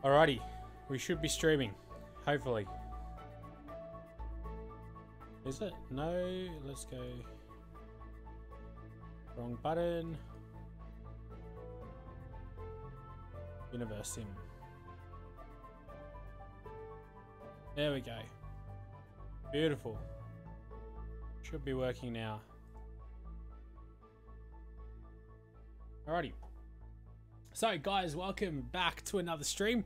Alrighty, we should be streaming, hopefully. Is it? No, let's go. Wrong button. UNIVERSIM. There we go. Beautiful. Should be working now. Alrighty. So guys, welcome back to another stream.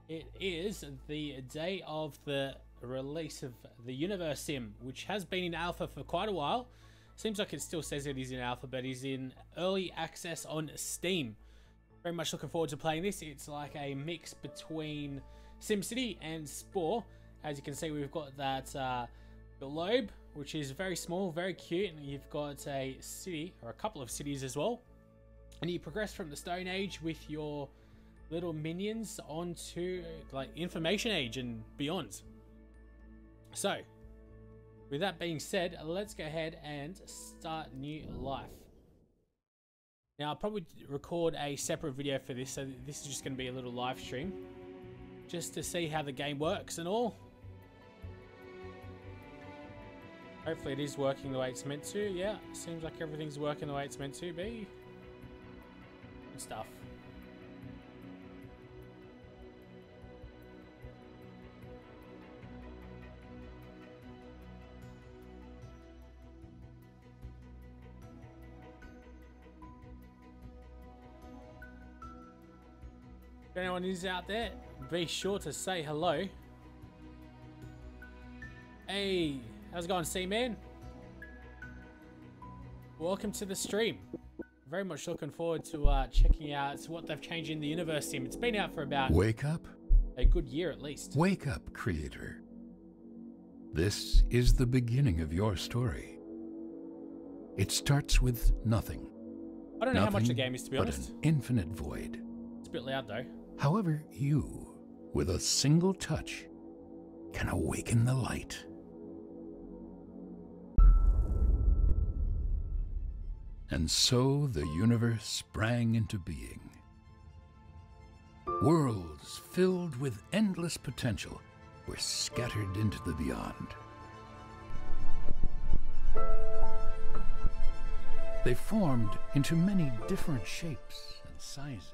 It is the day of the release of the UNIVERSIM, which has been in alpha for quite a while. Seems like it still says it is in alpha, but is in early access on Steam. Very much looking forward to playing this. It's like a mix between Simcity and Spore. As you can see, we've got that globe, which is very small, very cute, and you've got a city, or a couple of cities as well. And you progress from the Stone Age with your little minions onto like Information Age and beyond. So, with that being said, let's go ahead and start new life. Now, I'll probably record a separate video for this, so this is just going to be a little live stream, just to see how the game works and all. Hopefully it is working the way it's meant to. Yeah, seems like everything's working the way it's meant to be. Good stuff. If anyone is out there, be sure to say hello. Hey, how's it going, C-Man? Welcome to the stream. Very much looking forward to checking out what they've changed in the UNIVERSIM. It's been out for about Wake up. A good year at least. Wake up, creator. This is the beginning of your story. It starts with nothing. I don't know how much the game is, to be but honest. An infinite void. It's a bit loud though. However, you, with a single touch, can awaken the light. And so the universe sprang into being. Worlds filled with endless potential were scattered into the beyond. They formed into many different shapes and sizes.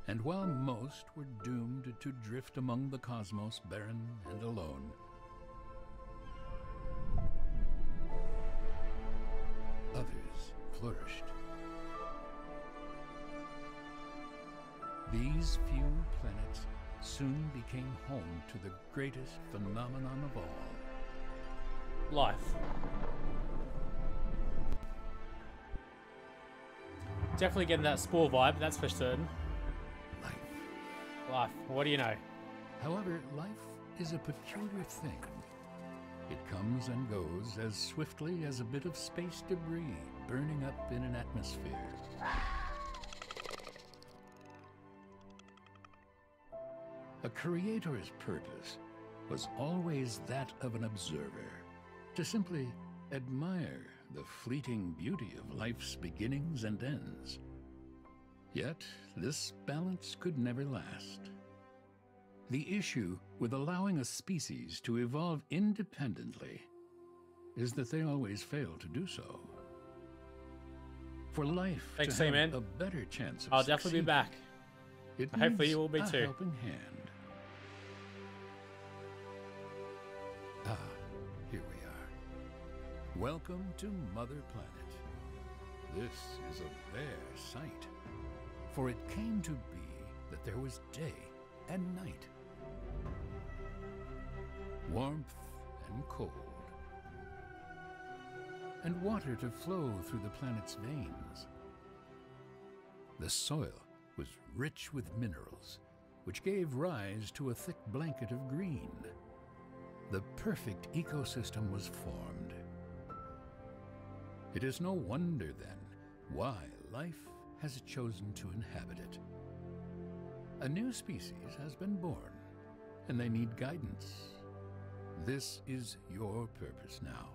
And while most were doomed to drift among the cosmos barren and alone, others flourished. These few planets soon became home to the greatest phenomenon of all. Life. Definitely getting that Spore vibe, that's for certain. Life. What do you know? However, life is a peculiar thing. It comes and goes as swiftly as a bit of space debris burning up in an atmosphere. A creator's purpose was always that of an observer, to simply admire the fleeting beauty of life's beginnings and ends. Yet, this balance could never last. The issue with allowing a species to evolve independently is that they always fail to do so. For life to have a better chance of I'll definitely be back. Hopefully you will be too. Helping hand. Ah, here we are. Welcome to Mother Planet. This is a rare sight. For it came to be that there was day and night, warmth and cold, and water to flow through the planet's veins. The soil was rich with minerals, which gave rise to a thick blanket of green. The perfect ecosystem was formed. It is no wonder, then, why life has chosen to inhabit it. A new species has been born, and they need guidance. This is your purpose now.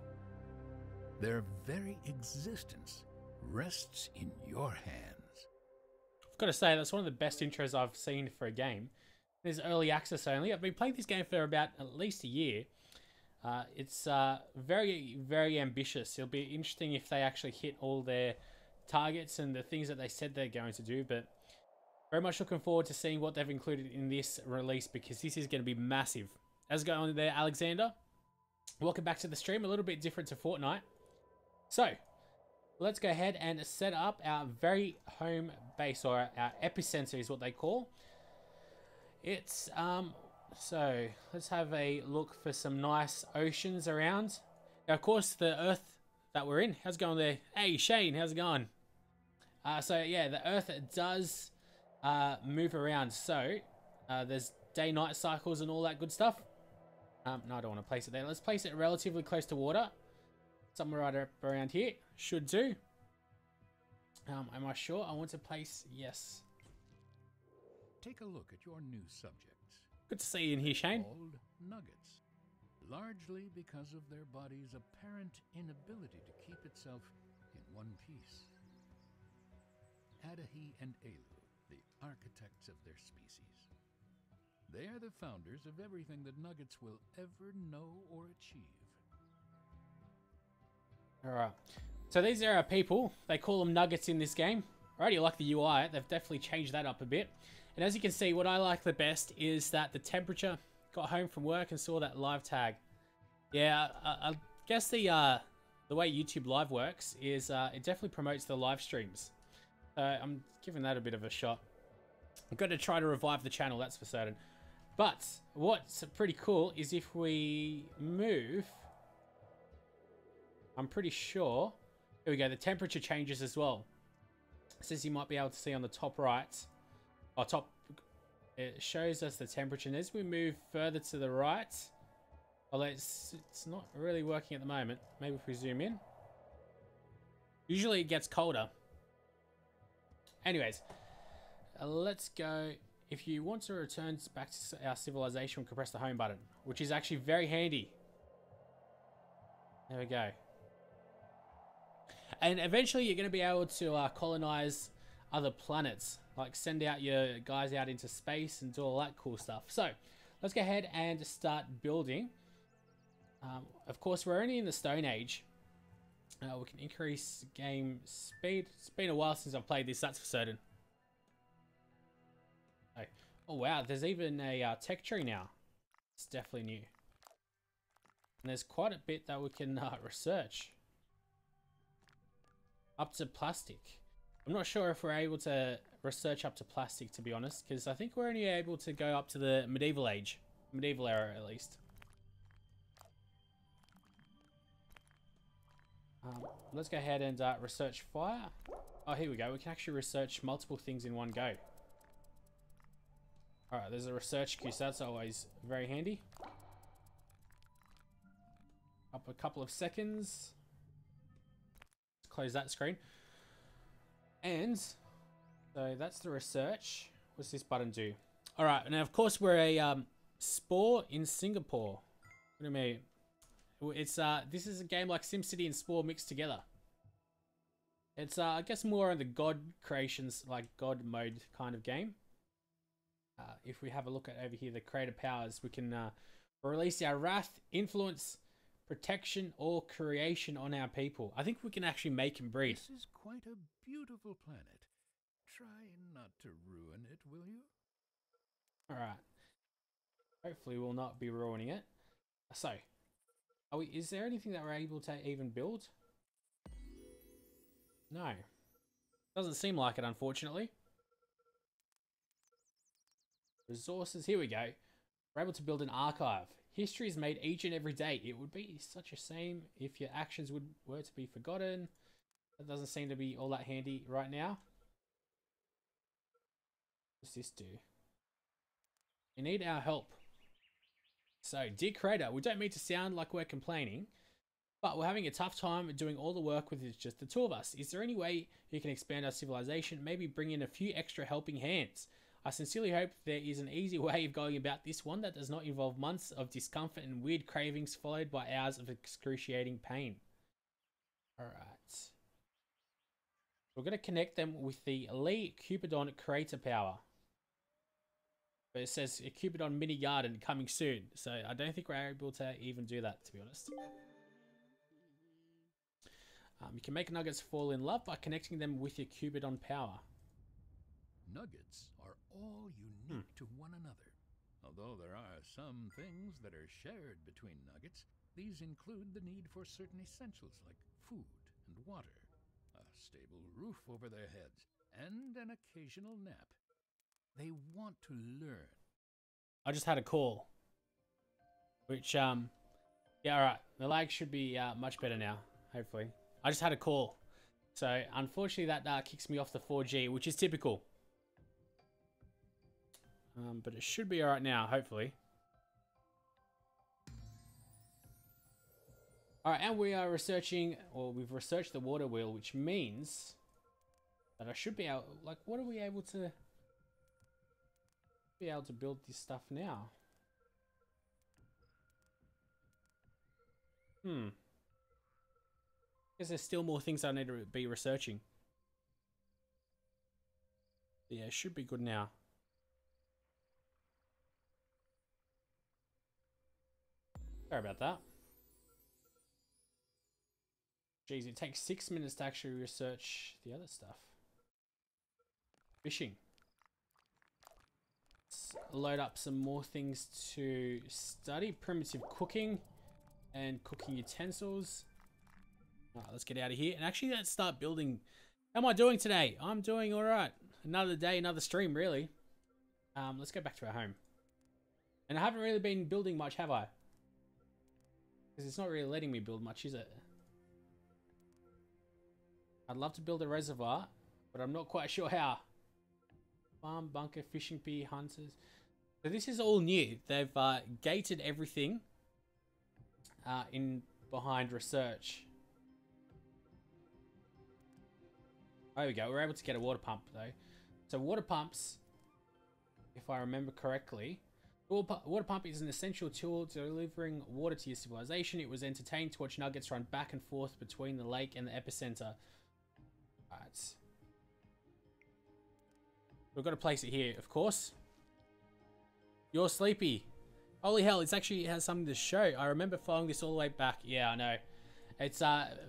Their very existence rests in your hands. got to say, that's one of the best intros I've seen for a game. There's early access only. I've been playing this game for about at least a year. It's very, very ambitious. It'll be interesting if they actually hit all their targets and the things that they said they're going to do, but very much looking forward to seeing what they've included in this release, because this is going to be massive. How's it going there, Alexander? Welcome back to the stream. A little bit different to Fortnite. So, let's go ahead and set up our very home base, or our epicenter is what they call. It's, so let's have a look for some nice oceans around. Now, of course, the Earth that we're in. How's it going there? Hey, Shane, how's it going? So yeah, the Earth does move around. So there's day-night cycles and all that good stuff. No, I don't want to place it there. Let's place it relatively close to water. Somewhere right up around here. Should do. Am I sure? I want to place... Yes. Take a look at your new subjects. Good to see you in here, Shane. Called nuggets, largely because of their body's apparent inability to keep itself in one piece. Adahi and Elu, the architects of their species. They are the founders of everything that nuggets will ever know or achieve. Alright. So these are our people. They call them nuggets in this game. I already like the UI. They've definitely changed that up a bit. And as you can see, what I like the best is that the temperature. Got home from work and saw that live tag. Yeah, I guess the way YouTube Live works is it definitely promotes the live streams. I'm giving that a bit of a shot. I'm going to try to revive the channel, that's for certain. But what's pretty cool is if we move, I'm pretty sure, here we go, the temperature changes as well. As you might be able to see on the top right, or top, it shows us the temperature. And as we move further to the right, although it's not really working at the moment. Maybe if we zoom in. Usually it gets colder. Anyways, let's go. If you want to return back to our civilization, we can press the home button, which is actually very handy. There we go. And eventually you're going to be able to colonize other planets. Like send out your guys out into space and do all that cool stuff. So let's go ahead and start building. Of course, we're only in the Stone Age. We can increase game speed. It's been a while since I've played this, that's for certain. Oh wow, there's even a tech tree now. It's definitely new. And there's quite a bit that we can research. Up to plastic. I'm not sure if we're able to research up to plastic, to be honest, because I think we're only able to go up to the medieval age. Medieval era, at least. Let's go ahead and research fire. Oh, here we go. We can actually research multiple things in one go. Alright, there's a research queue, so that's always very handy. Up a couple of seconds. Let's close that screen. And so that's the research. What's this button do? Alright, now of course we're a Spore in Singapore. What do you mean? It's this is a game like Simcity and Spore mixed together. It's I guess more on the god creations, like god mode kind of game. If we have a look at over here, the creative powers, we can release our wrath, influence, protection, or creation on our people. I think we can actually make and breed. This is quite a beautiful planet. Try not to ruin it, will you? Alright. Hopefully we'll not be ruining it. So, is there anything that we're able to even build? No. Doesn't seem like it, unfortunately. Resources, here we go. We're able to build an archive. History is made each and every day. It would be such a shame if your actions were to be forgotten. That doesn't seem to be all that handy right now. What's this do? You need our help. So, dear creator, we don't mean to sound like we're complaining, but we're having a tough time doing all the work with just the two of us. Is there any way you can expand our civilization? Maybe bring in a few extra helping hands? I sincerely hope there is an easy way of going about this, one that does not involve months of discomfort and weird cravings followed by hours of excruciating pain. Alright. We're going to connect them with the Lee Cupidon creator power. But it says a Cupidon mini garden coming soon. So I don't think we're able to even do that, to be honest. You can make nuggets fall in love by connecting them with your Cupidon power. Nuggets are all unique to one another. Although there are some things that are shared between nuggets, these include the need for certain essentials like food and water, a stable roof over their heads, and an occasional nap. They want to learn. I just had a call. Which, yeah, alright. The lag should be much better now, hopefully. I just had a call. So, unfortunately, that kicks me off the 4G, which is typical. But it should be alright now, hopefully. Alright, and we are researching, or we've researched the water wheel, which means that I should be able, like, what are we able to build this stuff now? Guess there's still more things I need to be researching. Yeah, it should be good now. Sorry about that. Jeez, it takes 6 minutes to actually research the other stuff. Fishing. Let's load up some more things to study. Primitive cooking and cooking utensils. Alright, let's get out of here. And actually, let's start building. How am I doing today? I'm doing alright. Another day, another stream, really. Let's go back to our home. And I haven't really been building much, have I? Because it's not really letting me build much, is it? I'd love to build a reservoir, but I'm not quite sure how. Farm, bunker, fishing pier, hunters. So this is all new. They've gated everything in behind research. There we go. We're able to get a water pump though. So water pumps, if I remember correctly, water pump is an essential tool delivering water to your civilization. It was entertaining to watch nuggets run back and forth between the lake and the epicenter. Right. We've got to place it here, of course. You're sleepy. Holy hell, it has something to show. I remember following this all the way back. Yeah, I know. It's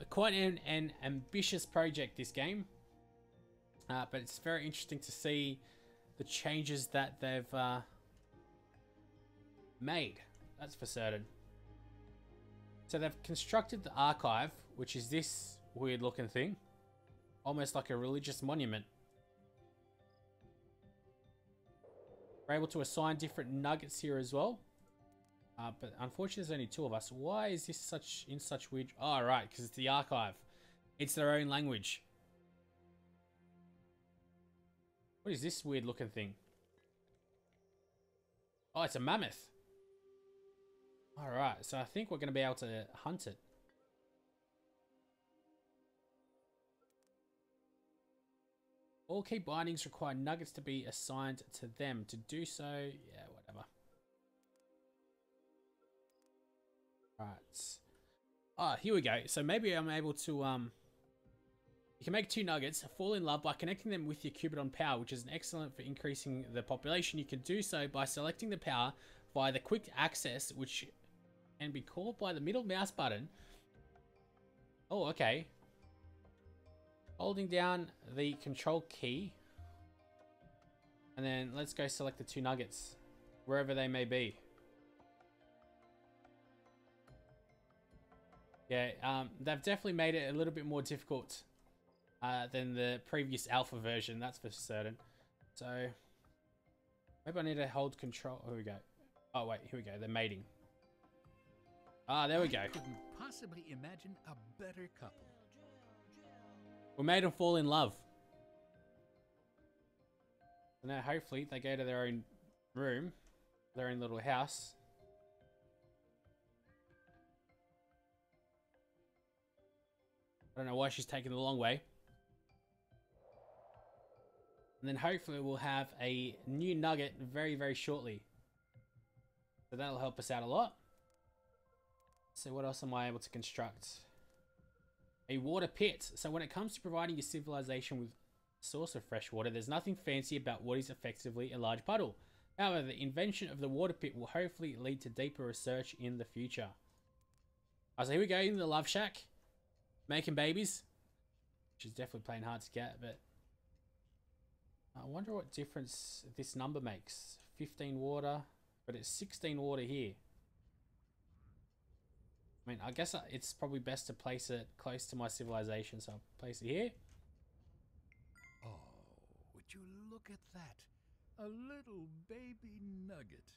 quite an ambitious project, this game. But it's very interesting to see the changes that they've made. That's for certain. So they've constructed the archive, which is this weird looking thing. Almost like a religious monument. We're able to assign different nuggets here as well. But unfortunately there's only 2 of us. Why is this in such weird... Oh, right, because it's the archive. It's their own language. What is this weird looking thing? Oh, it's a mammoth. Alright, so I think we're going to be able to hunt it. All key bindings require nuggets to be assigned to them. To do so, yeah, whatever. Right. Ah, here we go. So maybe I'm able to, you can make 2 nuggets, fall in love by connecting them with your Cupidon power, which is excellent for increasing the population. You can do so by selecting the power via the quick access, which can be called by the middle mouse button. Oh, okay. Holding down the control key. And then let's go select the 2 nuggets, wherever they may be. Yeah, they've definitely made it a little bit more difficult than the previous alpha version, that's for certain. So, maybe I need to hold control. Here we go. Oh, wait, here we go. They're mating. Ah, there we go. I couldn't possibly imagine a better couple. We made them fall in love. So now hopefully they go to their own room, their own little house. I don't know why she's taking the long way. And then hopefully we'll have a new nugget very, very shortly. So that'll help us out a lot. So what else am I able to construct? A water pit. So when it comes to providing your civilization with a source of fresh water, there's nothing fancy about what is effectively a large puddle. However, the invention of the water pit will hopefully lead to deeper research in the future. So here we go in the love shack. Making babies. Which is definitely playing hard to get, but I wonder what difference this number makes. 15 water, but it's 16 water here. I mean, I guess it's probably best to place it close to my civilization, so I'll place it here. Oh, would you look at that? A little baby nugget.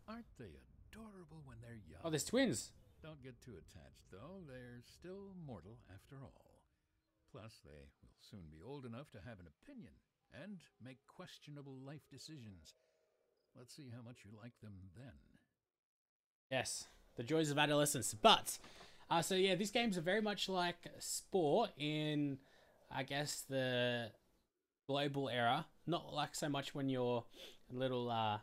Aren't they adorable when they're young? Oh, there's twins. Don't get too attached, though. They're still mortal after all. Plus, they will soon be old enough to have an opinion and make questionable life decisions. Let's see how much you like them then. Yes, the joys of adolescence. But, so yeah, these games are very much like Spore in, I guess, the global era. Not like so much when you're a little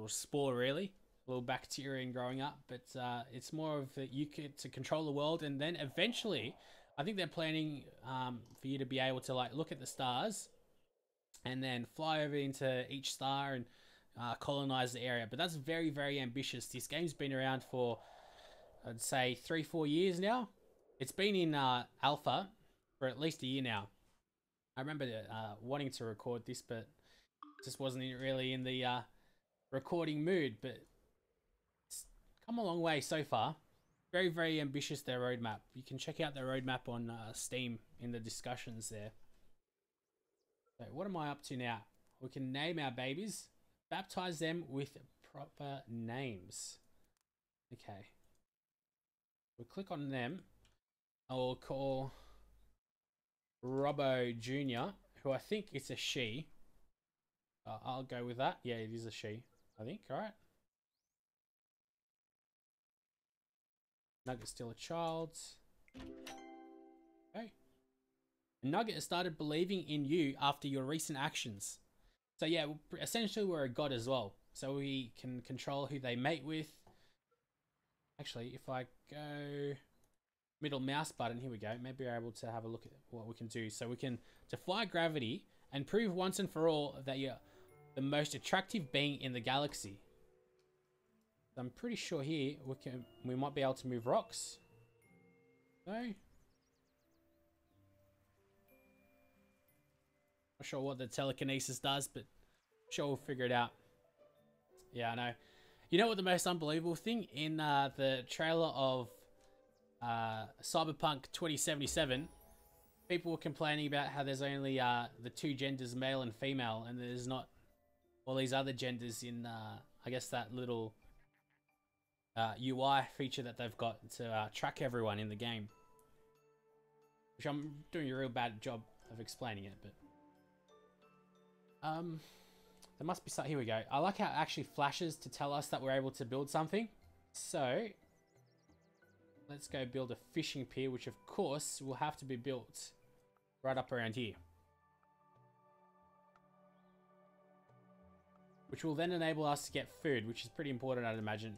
spore, really. A little bacteria growing up. But it's more of that you get to control the world. And then eventually, I think they're planning for you to be able to like look at the stars and then fly over into each star and colonize the area. But that's very, very ambitious. This game's been around for, I'd say, 3-4 years now. It's been in alpha for at least a year now. I remember wanting to record this, but just wasn't really in the recording mood. But it's come a long way so far. Very, very ambitious, their roadmap. You can check out their roadmap on Steam in the discussions there. So what am I up to now? We can name our babies. Baptize them with proper names. Okay. We'll click on them. I'll call Robbo Jr., who I think it's a she. I'll go with that. Yeah, it is a she, I think. All right. Nugget's still a child. Okay. Nugget has started believing in you after your recent actions. So yeah, essentially we're a god as well. So we can control who they mate with. Actually, if I go middle mouse button, here we go. Maybe we're able to have a look at what we can do. So we can defy gravity and prove once and for all that you're the most attractive being in the galaxy. I'm pretty sure here we might be able to move rocks. No? Not sure what the telekinesis does, but sure we'll figure it out. Yeah, I know. You know what the most unbelievable thing in the trailer of Cyberpunk 2077, people were complaining about how there's only the two genders, male and female, and there's not all these other genders in I guess that little UI feature that they've got to track everyone in the game, which I'm doing a real bad job of explaining it, but there must be some. Here we go. I like how it actually flashes to tell us that we're able to build something. So let's go build a fishing pier, which of course will have to be built right up around here, which will then enable us to get food, which is pretty important, I'd imagine.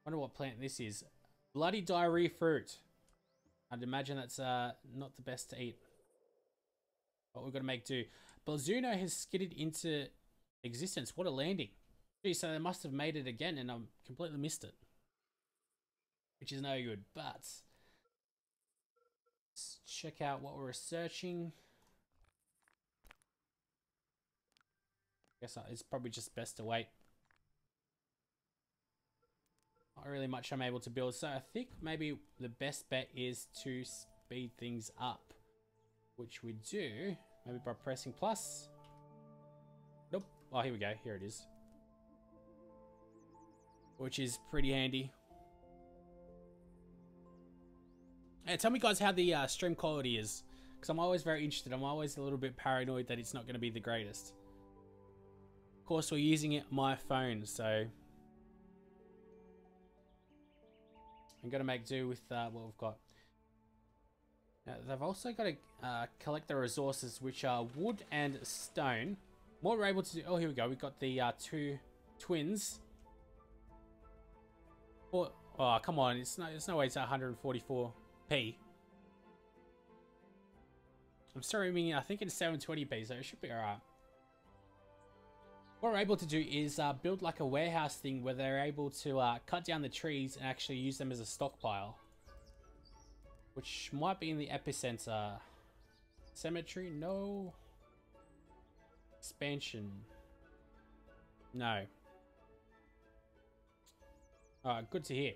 Wonder what plant this is. Bloody diarrhea fruit. I'd imagine that's not the best to eat, but we've got to make do. Blazuno has skidded into existence. What a landing. Gee, so they must have made it again and I completely missed it, which is no good. But let's check out what we're researching. Guess it's probably just best to wait. Not really much I'm able to build, so I think maybe the best bet is to speed things up, which we do maybe by pressing plus. Nope. Oh, here we go. Here it is, which is pretty handy. Hey, tell me guys how the stream quality is, because I'm always very interested. I'm always a little bit paranoid that it's not going to be the greatest. Of course, we're using it on my phone, so I'm going to make do with what we've got. Now, they've also got to collect the resources, which are wood and stone. What we're able to do... Oh, here we go. We've got the two twins. Oh, come on. It's no way it's 144p. I'm streaming, I think it's 720p, so it should be alright. What we're able to do is build like a warehouse thing where they're able to cut down the trees and actually use them as a stockpile. Which might be in the epicenter. Cemetery? No. Expansion. No. Alright, good to hear.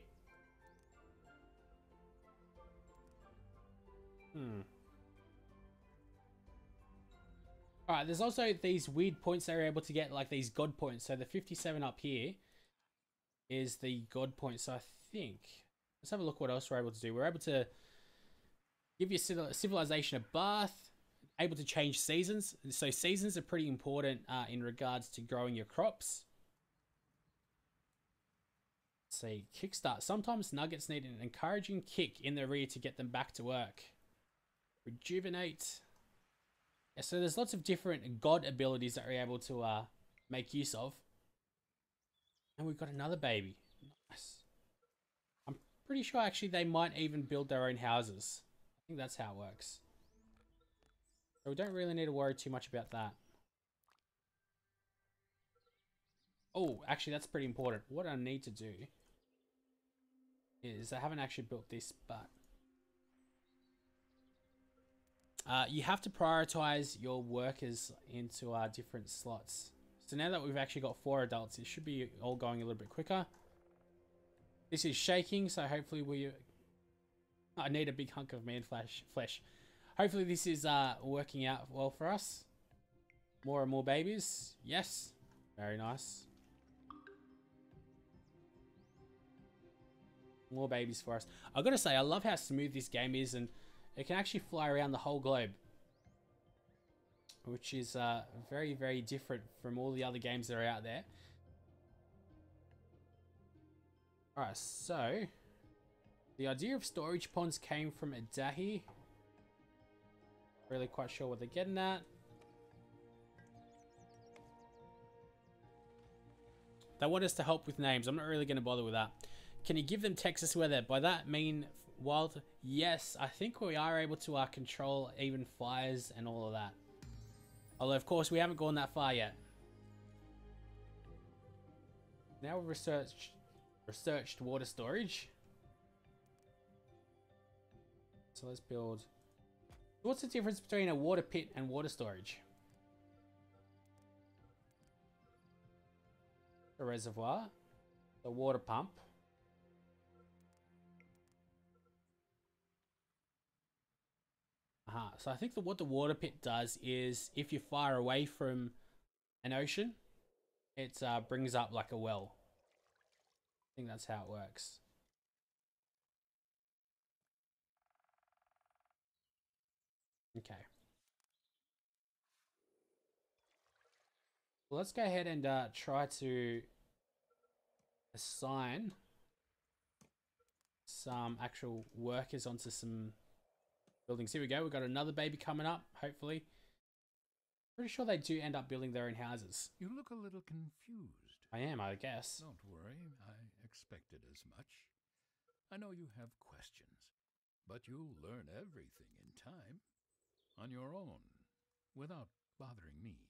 Alright, there's also these weird points that we're able to get, like these god points. So the 57 up here is the god point. So I think, let's have a look what else we're able to do. We're able to give your civilization a bath, able to change seasons. So seasons are pretty important in regards to growing your crops. Let's see, kickstart. Sometimes nuggets need an encouraging kick in the rear to get them back to work. Rejuvenate. Yeah, so there's lots of different god abilities that we're able to make use of. And we've got another baby. Nice. I'm pretty sure actually they might even build their own houses. I think that's how it works. So we don't really need to worry too much about that. Oh, actually that's pretty important. What I need to do is, I haven't actually built this, but you have to prioritize your workers into different slots. So now that we've actually got 4 adults, it should be all going a little bit quicker. This is shaking, so hopefully I need a big hunk of man flesh. Hopefully this is working out well for us. More and more babies. Yes. Very nice. More babies for us. I've got to say, I love how smooth this game is, and it can actually fly around the whole globe, which is very, very different from all the other games that are out there. Alright, so the idea of storage ponds came from Adahi. Really quite sure what they're getting at. They want us to help with names. I'm not really going to bother with that. Can you give them Texas weather? By that mean wild? Yes, I think we are able to control even fires and all of that. Although, of course, we haven't gone that far yet. Now we've researched water storage. So let's build. What's the difference between a water pit and water storage? A reservoir, the water pump. So I think what the water pit does is, if you're far away from an ocean, it brings up like a well. I think that's how it works. Okay. Well, let's go ahead and try to assign some actual workers onto some buildings. Here we go. We've got another baby coming up, hopefully. Pretty sure they do end up building their own houses. You look a little confused. I am, I guess. Don't worry, I expected as much. I know you have questions, but you'll learn everything in time, on your own, without bothering me.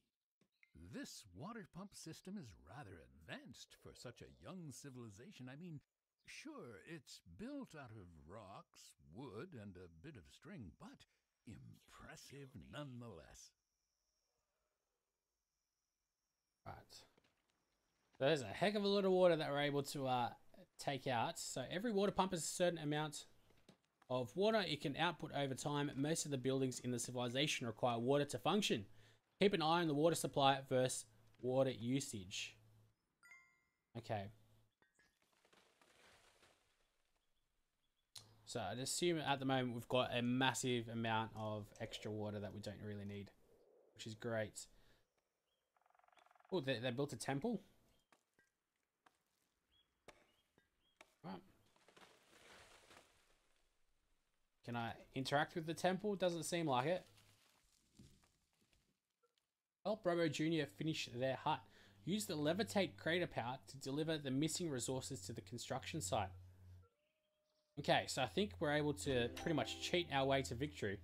This water pump system is rather advanced for such a young civilization. I mean, sure, it's built out of rocks, wood, and a bit of string, but impressive nonetheless. Right. So there's a heck of a lot of water that we're able to take out. So every water pump has a certain amount of water it can output over time. Most of the buildings in the civilization require water to function. Keep an eye on the water supply versus water usage. Okay. So I'd assume at the moment we've got a massive amount of extra water that we don't really need, which is great. Oh, they built a temple. Right. Can I interact with the temple? Doesn't seem like it. Help Robo Jr. finish their hut. Use the levitate crater power to deliver the missing resources to the construction site. Okay, so I think we're able to pretty much cheat our way to victory.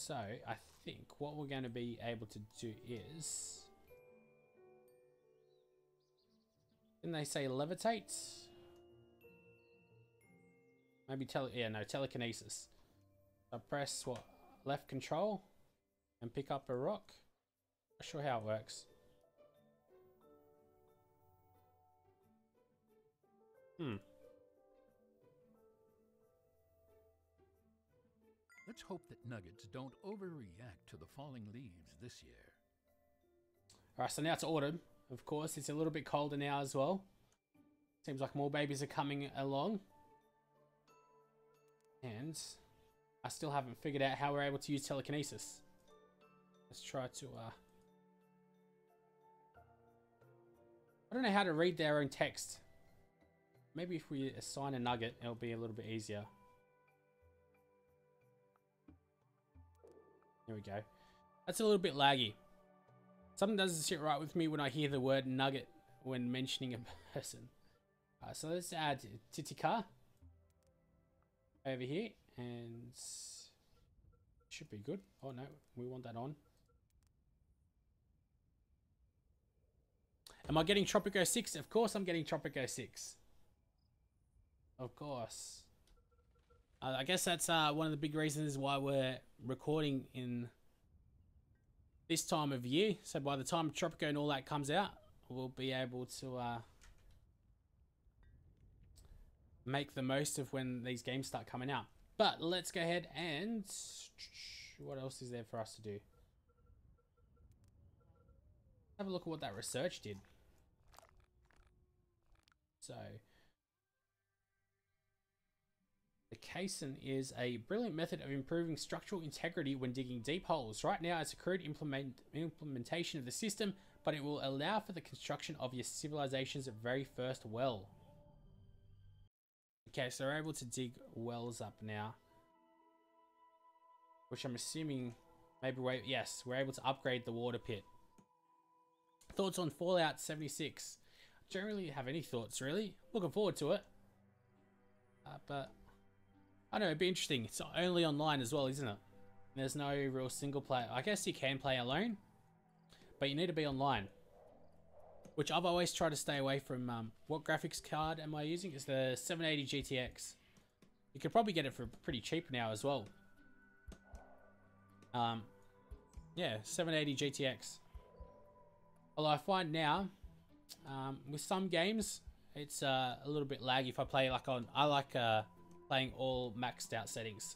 So I think what we're going to be able to do is, didn't they say levitate? Maybe telekinesis. I press what, left control and pick up a rock. Not sure how it works. Let's hope that nuggets don't overreact to the falling leaves this year. Alright, so now it's autumn. Of course, it's a little bit colder now as well. Seems like more babies are coming along. And I still haven't figured out how we're able to use telekinesis. Let's try to... I don't know how to read their own text. Maybe if we assign a nugget, it'll be a little bit easier. There we go. That's a little bit laggy. Something doesn't sit right with me when I hear the word nugget when mentioning a person. So let's add Titika over here, and should be good. Oh no, we want that on. Am I getting Tropico 6? Of course I'm getting Tropico 6. Of course. I guess that's one of the big reasons why we're recording in this time of year. So by the time Tropico and all that comes out, we'll be able to make the most of when these games start coming out. But let's go ahead and... what else is there for us to do? Have a look at what that research did. So... the casein is a brilliant method of improving structural integrity when digging deep holes. Right now, it's a crude implementation of the system, but it will allow for the construction of your civilization's very first well. Okay, so we're able to dig wells up now. Which I'm assuming, maybe, yes, we're able to upgrade the water pit. Thoughts on Fallout 76? I don't really have any thoughts, really. Looking forward to it. But... I don't know, it'd be interesting. It's only online as well, isn't it? There's no real single player. I guess you can play alone, but you need to be online. Which I've always tried to stay away from. What graphics card am I using? It's the 780 GTX. You could probably get it for pretty cheap now as well. Yeah, 780 GTX. Although I find now, with some games, it's a little bit laggy if I play like on... I like... playing all maxed out settings.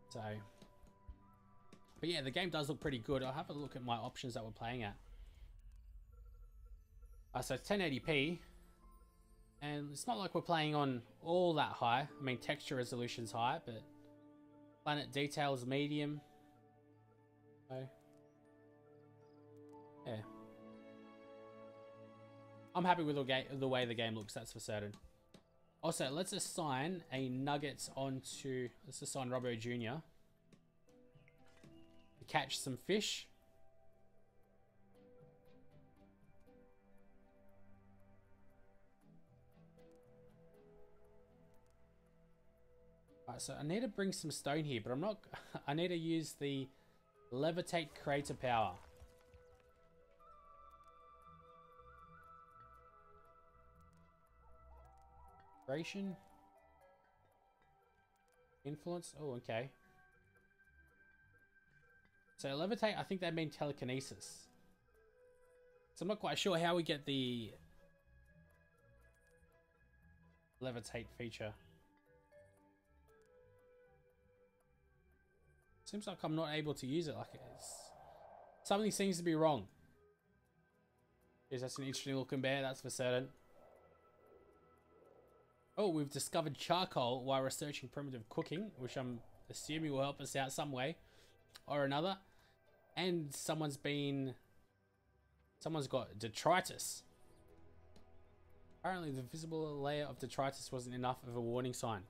So, but yeah, the game does look pretty good. I'll have a look at my options that we're playing at. So 1080p, and it's not like we're playing on all that high. I mean, texture resolution's high, but planet details medium. So, yeah, I'm happy with the way the game looks. That's for certain. Also, let's assign a nuggets onto... let's assign Robbo Jr. to catch some fish. Alright, so I need to bring some stone here, but I'm not... I need to use the levitate creator power. Influence. Oh, okay. So levitate, I think they mean telekinesis. So I'm not quite sure how we get the levitate feature. Seems like I'm not able to use it. Like something seems to be wrong. Yes, that's an interesting looking bear, that's for certain. Oh, we've discovered charcoal while researching primitive cooking, which I'm assuming will help us out some way or another. And someone's got detritus. Apparently the visible layer of detritus wasn't enough of a warning sign.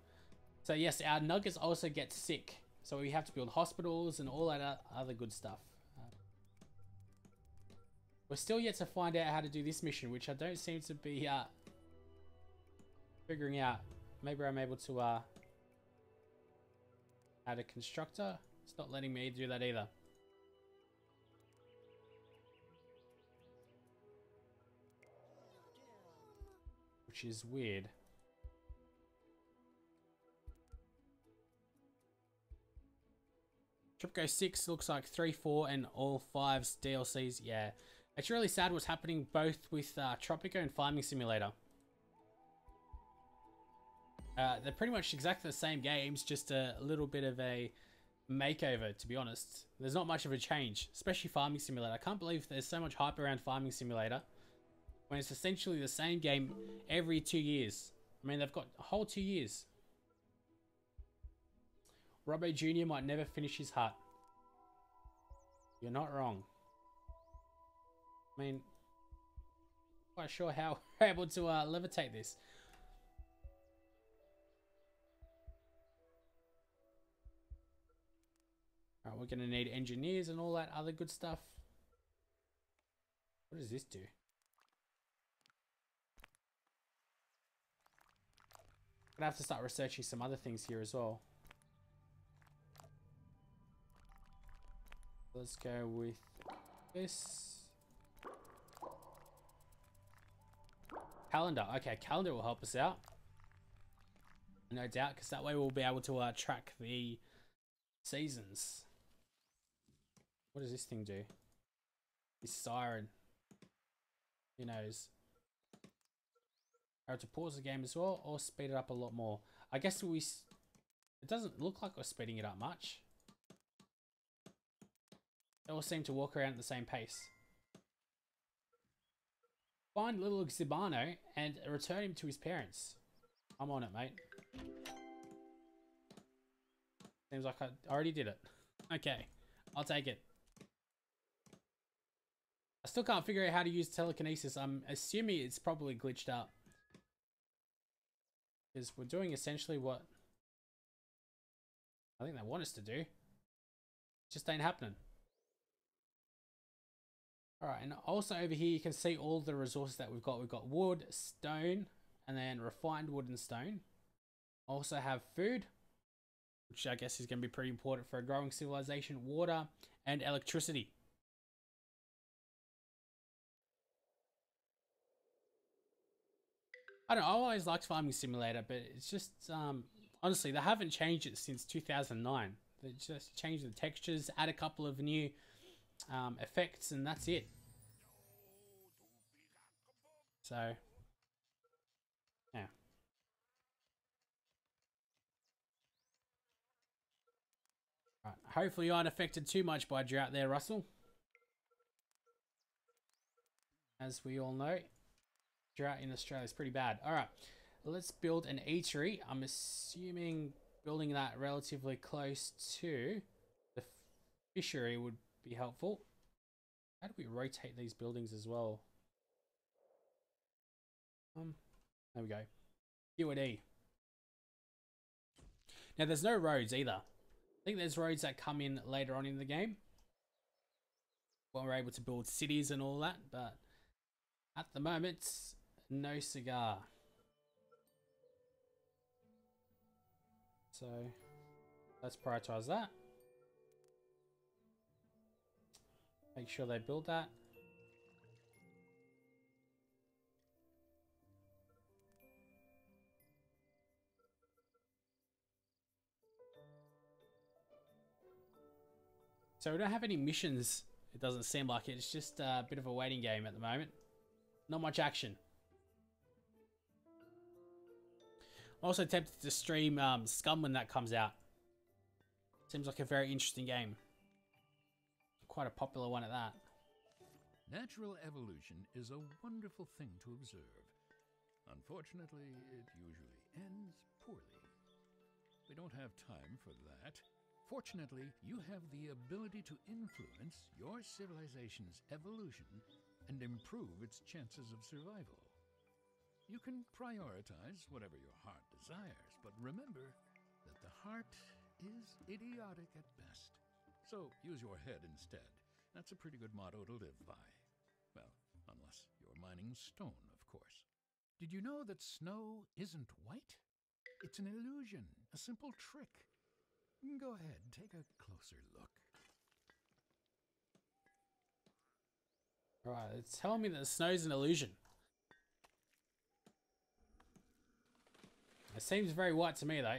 So yes, our nuggets also get sick. So we have to build hospitals and all that other good stuff. We're still yet to find out how to do this mission, which I don't seem to be figuring out. Maybe I'm able to add a constructor. It's not letting me do that either. Which is weird. Tripco 6 looks like 3, 4, and all 5's DLCs. Yeah. It's really sad what's happening both with Tropico and Farming Simulator. They're pretty much exactly the same games, just a little bit of a makeover, to be honest. There's not much of a change, especially Farming Simulator. I can't believe there's so much hype around Farming Simulator when it's essentially the same game every 2 years. I mean, they've got a whole 2 years. Robbo Jr. might never finish his hut. You're not wrong. I mean, quite sure how we're able to levitate this. Alright, we're going to need engineers and all that other good stuff. What does this do? I'm going to have to start researching some other things here as well. Let's go with this. Calendar. Okay, calendar will help us out. No doubt, because that way we'll be able to track the seasons. What does this thing do? This siren. Who knows? To pause the game as well, or speed it up a lot more. I guess it doesn't look like we're speeding it up much. They all seem to walk around at the same pace. Find little Xibano and return him to his parents. I'm on it, mate. Seems like I already did it. Okay, I'll take it. I still can't figure out how to use telekinesis. I'm assuming it's probably glitched out. Because we're doing essentially what I think they want us to do. It just ain't happening. Alright, and also over here you can see all the resources that we've got. We've got wood, stone, and then refined wood and stone. Also have food, which I guess is going to be pretty important for a growing civilization, water, and electricity. I don't know, I always liked Farming Simulator, but it's just, honestly, they haven't changed it since 2009. They just changed the textures, add a couple of new effects, and that's it. So, yeah. Right. Hopefully you aren't affected too much by drought there, Russell. As we all know, drought in Australia is pretty bad. Alright, let's build an eatery. I'm assuming building that relatively close to the fishery would be helpful. How do we rotate these buildings as well? There we go. Q&E. Now there's no roads either. I think there's roads that come in later on in the game when we're able to build cities and all that, but at the moment, no cigar. So let's prioritize that. Make sure they build that. So we don't have any missions. It doesn't seem like it. It's just a bit of a waiting game at the moment. Not much action. I'm also tempted to stream Scum when that comes out. Seems like a very interesting game. Quite a popular one at that. Natural evolution is a wonderful thing to observe. Unfortunately, it usually ends poorly. We don't have time for that. Fortunately, you have the ability to influence your civilization's evolution and improve its chances of survival. You can prioritize whatever your heart desires, but remember that the heart is idiotic at best. So use your head instead. That's a pretty good motto to live by. Well, unless you're mining stone, of course. Did you know that snow isn't white? It's an illusion, a simple trick. Go ahead, take a closer look. Right, it's telling me that the snow's an illusion. It seems very white to me, though.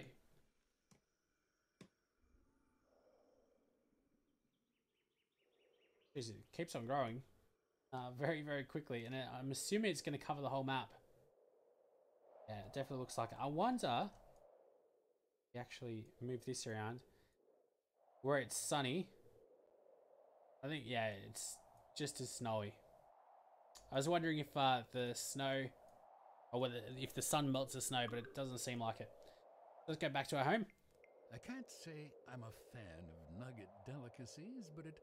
Jeez, it keeps on growing very, very quickly, and I'm assuming it's going to cover the whole map. Yeah, it definitely looks like it. I wonder, you actually move this around, where it's sunny. I think, yeah, it's just as snowy. I was wondering if the snow, or whether if the sun melts the snow, but it doesn't seem like it. Let's go back to our home. I can't say I'm a fan of nugget delicacies, but it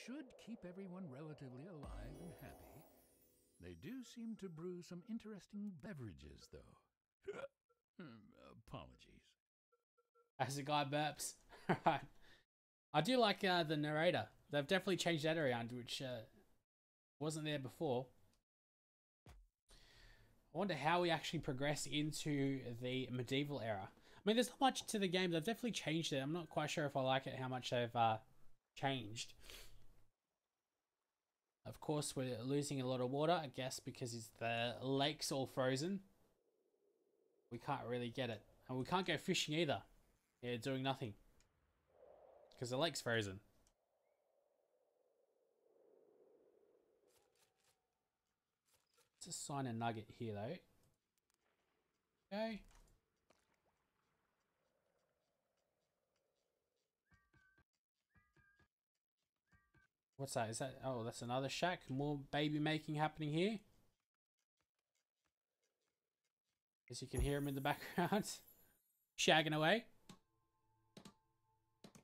should keep everyone relatively alive and happy. They do seem to brew some interesting beverages, though. Apologies. As the guy burps. Right. I do like the narrator. They've definitely changed that around, which wasn't there before. I wonder how we actually progress into the medieval era. I mean, there's not much to the game. They've definitely changed it. I'm not quite sure if I like it, how much they've changed. Of course, we're losing a lot of water, I guess, because the lake's all frozen. We can't really get it. And we can't go fishing either. Yeah, doing nothing. Because the lake's frozen. Let's assign a nugget here, though. Okay. What's that? Is that... Oh, that's another shack. More baby making happening here. As you can hear him in the background. Shagging away.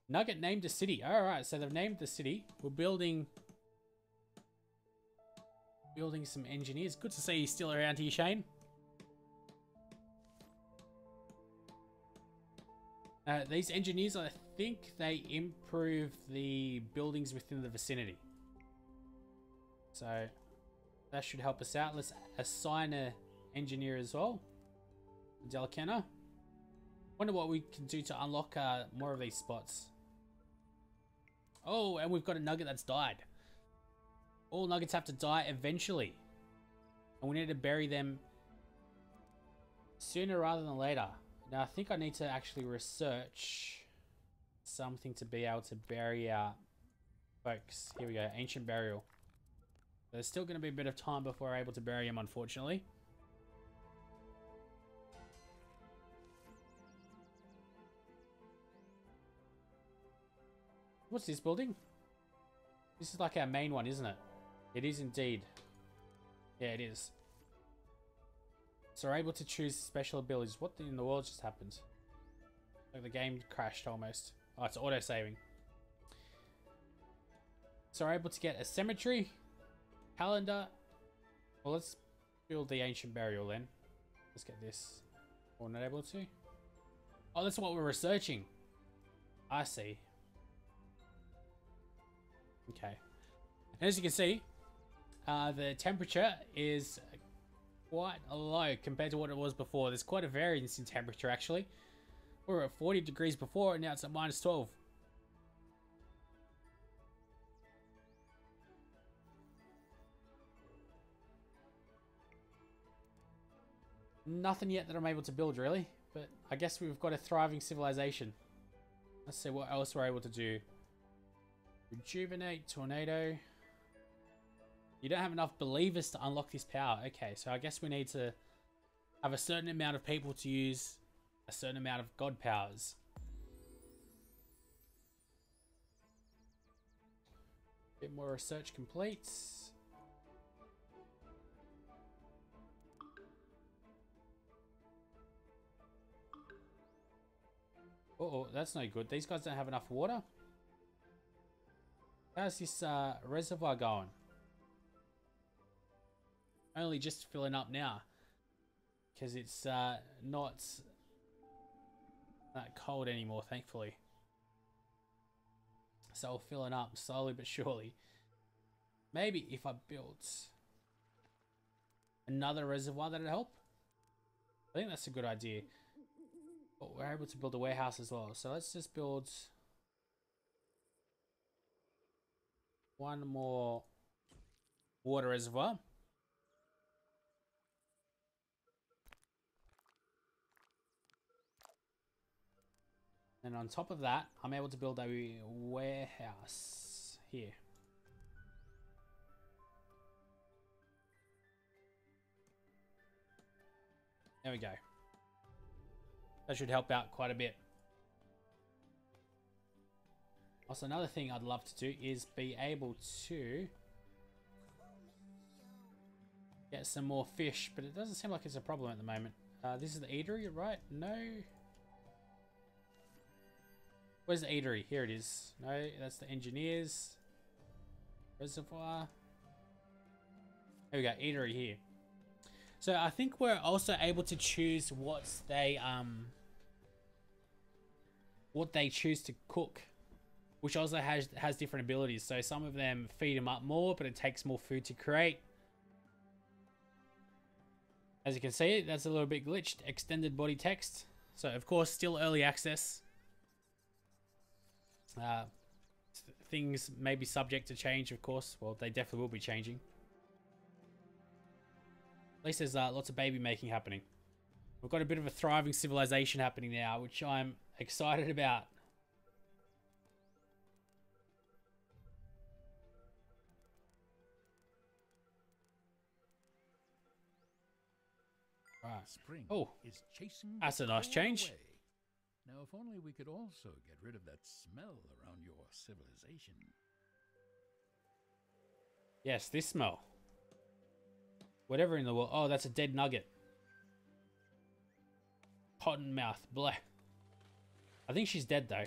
Nugget named a city. Alright, so they've named the city. We're building some engineers. Good to see you still around here, Shane. These engineers, I think they improve the buildings within the vicinity. So that should help us out. Let's assign an engineer as well. Delcana. Wonder what we can do to unlock more of these spots. Oh, and we've got a nugget that's died. All nuggets have to die eventually. And we need to bury them sooner rather than later. Now, I think I need to actually research something to be able to bury our folks. Here we go, ancient burial. There's still going to be a bit of time before we're able to bury him, unfortunately. What's this building? This is like our main one, isn't it? It is indeed. Yeah, it is. So we're able to choose special abilities. What in the world just happened? Like the game crashed almost. Oh, it's auto-saving. So we're able to get a cemetery, calendar. Well, let's build the ancient burial then. Let's get this. We're not able to. Oh, that's what we're researching. I see. Okay. And as you can see, the temperature is quite low compared to what it was before. There's quite a variance in temperature, actually. We were at 40 degrees before, and now it's at minus 12. Nothing yet that I'm able to build, really. But I guess we've got a thriving civilization. Let's see what else we're able to do. Rejuvenate, tornado. You don't have enough believers to unlock this power. Okay, so I guess we need to have a certain amount of people to use a certain amount of god powers. Bit more research complete. Uh-oh, that's no good. These guys don't have enough water. How's this reservoir going? Only just filling up now. Because it's not that cold anymore, thankfully. So we're filling up slowly but surely. Maybe if I built another reservoir, that'd help. I think that's a good idea. But we're able to build a warehouse as well. So let's just build one more water reservoir. And on top of that, I'm able to build a warehouse here. There we go. That should help out quite a bit. Also, another thing I'd love to do is be able to get some more fish, but it doesn't seem like it's a problem at the moment. This is the eatery, right? No. Where's the eatery? Here it is. No, that's the engineers. Reservoir. There we go, eatery here. So I think we're also able to choose what they choose to cook, which also has different abilities. So some of them feed them up more, but it takes more food to create. As you can see, that's a little bit glitched. Extended body text. So of course, still early access. Things may be subject to change, of course. Well, they definitely will be changing. At least there's lots of baby making happening. We've got a bit of a thriving civilization happening now, which I'm excited about. Right. Spring is chasing that's a nice change. away. Now, if only we could also get rid of that smell around your civilization. Yes, this smell. Whatever in the world. Oh, that's a dead nugget. Cottonmouth. Bleh. I think she's dead, though.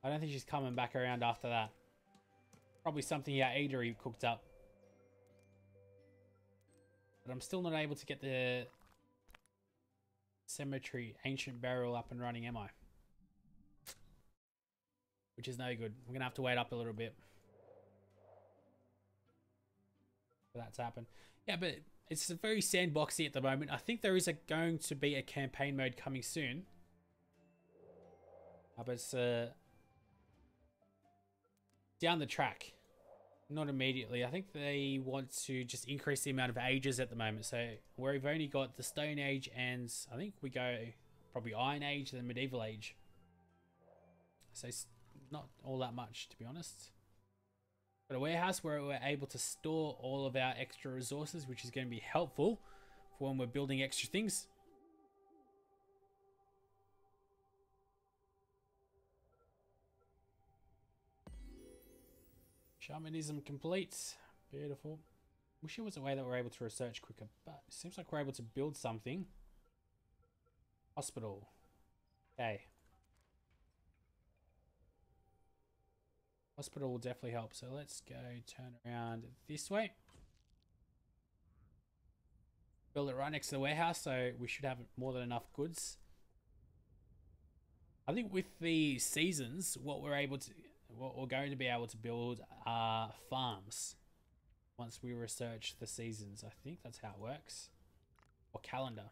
I don't think she's coming back around after that. Probably something our eatery cooked up. But I'm still not able to get the cemetery ancient burial up and running, am I? Which is no good. We're going to have to wait up a little bit for that to happen. Yeah, but it's very sandboxy at the moment. I think there is going to be a campaign mode coming soon. But it's down the track. Not immediately. I think they want to just increase the amount of ages at the moment. So we've only got the Stone Age and I think we go probably Iron Age and then Medieval Age. So it's not all that much, to be honest. But a warehouse where we're able to store all of our extra resources, which is going to be helpful for when we're building extra things. Shamanism complete. Beautiful. Wish there was a way that we're able to research quicker, but it seems like we're able to build something. Hospital. Okay. Hospital will definitely help. So let's go turn around this way. Build it right next to the warehouse, so we should have more than enough goods. I think with the seasons, what we're going to be able to build are farms. Once we research the seasons, I think that's how it works. Or calendar.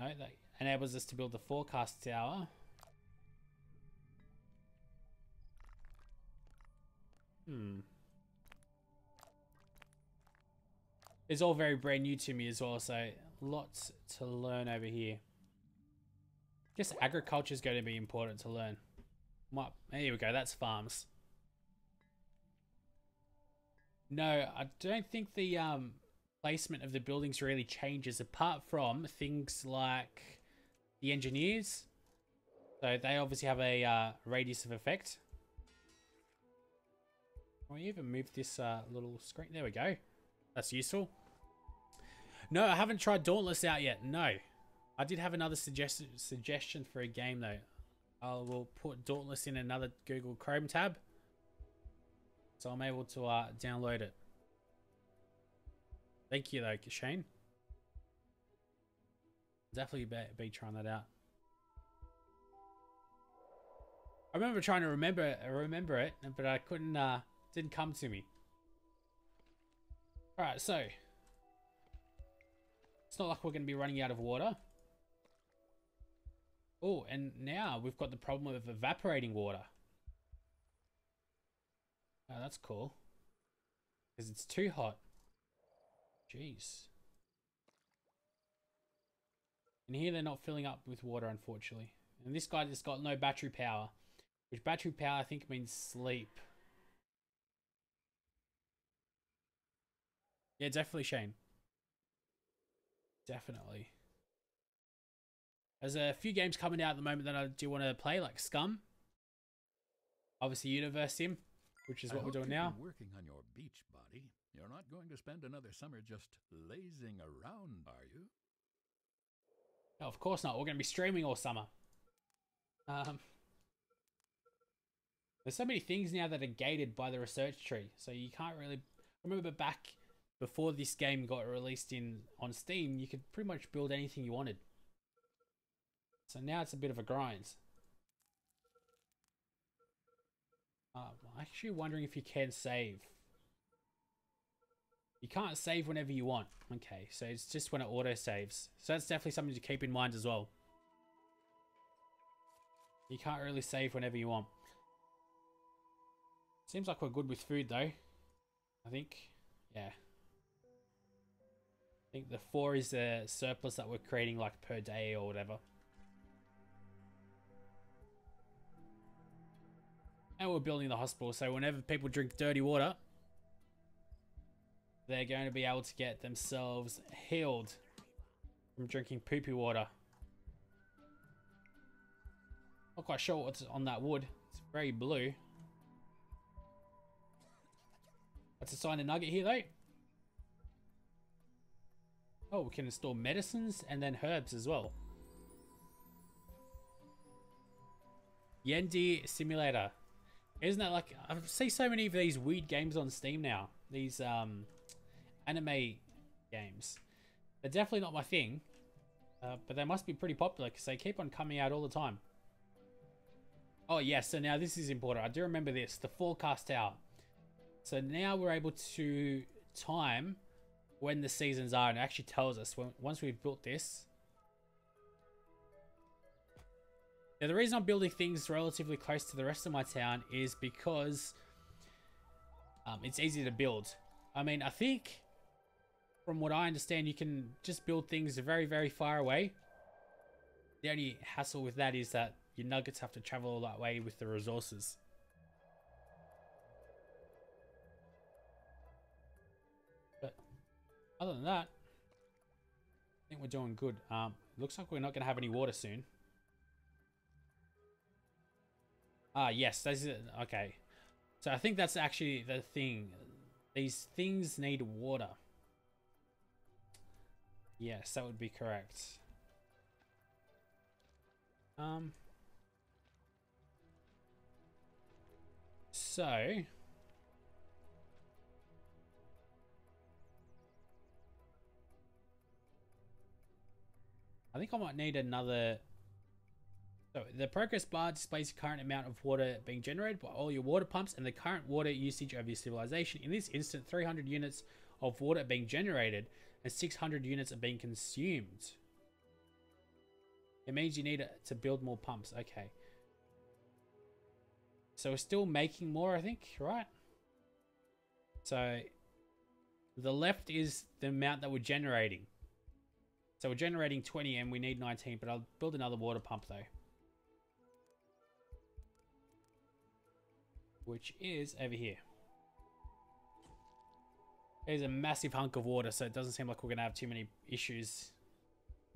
No, that enables us to build the forecast tower. It's all very brand new to me as well, so lots to learn over here. I guess agriculture is going to be important to learn. Here we go, that's farms. No, I don't think the placement of the buildings really changes apart from things like the engineers. So they obviously have a radius of effect. Can we even move this little screen? There we go. That's useful. No, I haven't tried Dauntless out yet. No. I did have another suggestion for a game though. I will put Dauntless in another Google Chrome tab. So I'm able to download it. Thank you though, Shane. Definitely be trying that out. I remember trying to remember it, but I couldn't, didn't come to me. Alright, so It's not like we're going to be running out of water. Oh, and now we've got the problem of evaporating water. Oh, that's cool. Because it's too hot. Jeez. And here they're not filling up with water, unfortunately. And this guy just got no battery power. Which battery power I think means sleep. Yeah, definitely, Shane. Definitely. There's a few games coming out at the moment that I do want to play, like Scum. Obviously, UNIVERSIM, which is what we're doing now. Working on your beach body. You're not going to spend another summer just lazing around, are you? No, of course not. We're going to be streaming all summer. There's so many things now that are gated by the research tree, so you can't really... Remember back before this game got released on Steam, you could pretty much build anything you wanted. So now it's a bit of a grind. I'm actually wondering if you can save. You can't save whenever you want. Okay, so it's just when it auto saves. So that's definitely something to keep in mind as well. You can't really save whenever you want. Seems like we're good with food though. I think. Yeah. I think the 4 is the surplus that we're creating like per day or whatever. And we're building the hospital, so whenever people drink dirty water, they're going to be able to get themselves healed from drinking poopy water. Not quite sure what's on that wood. It's very blue. That's a sign of nugget here though. Oh, we can install medicines and then herbs as well. Yendi Simulator. Isn't that like... I see so many of these weird games on Steam now. These anime games. They're definitely not my thing. But they must be pretty popular because they keep on coming out all the time. Oh yes, so now this is important. I do remember this. The forecast tower. So now we're able to time when the seasons are, and it actually tells us once we've built this. Now the reason I'm building things relatively close to the rest of my town is because it's easy to build. I mean, I think from what I understand, you can just build things very, very far away. The only hassle with that is that your nuggets have to travel all that way with the resources. But other than that, I think we're doing good. Looks like we're not going to have any water soon. Ah, yes, that's it. Okay. So I think that's actually the thing. These things need water. Yes, that would be correct. So I think I might need another. So the progress bar displays the current amount of water being generated by all your water pumps and the current water usage of your civilization. In this instant, 300 units of water are being generated and 600 units are being consumed. It means you need to build more pumps. Okay. So we're still making more, I think, right? So the left is the amount that we're generating. So we're generating 20 and we need 19, but I'll build another water pump though. Which is over here. There's a massive hunk of water, so it doesn't seem like we're going to have too many issues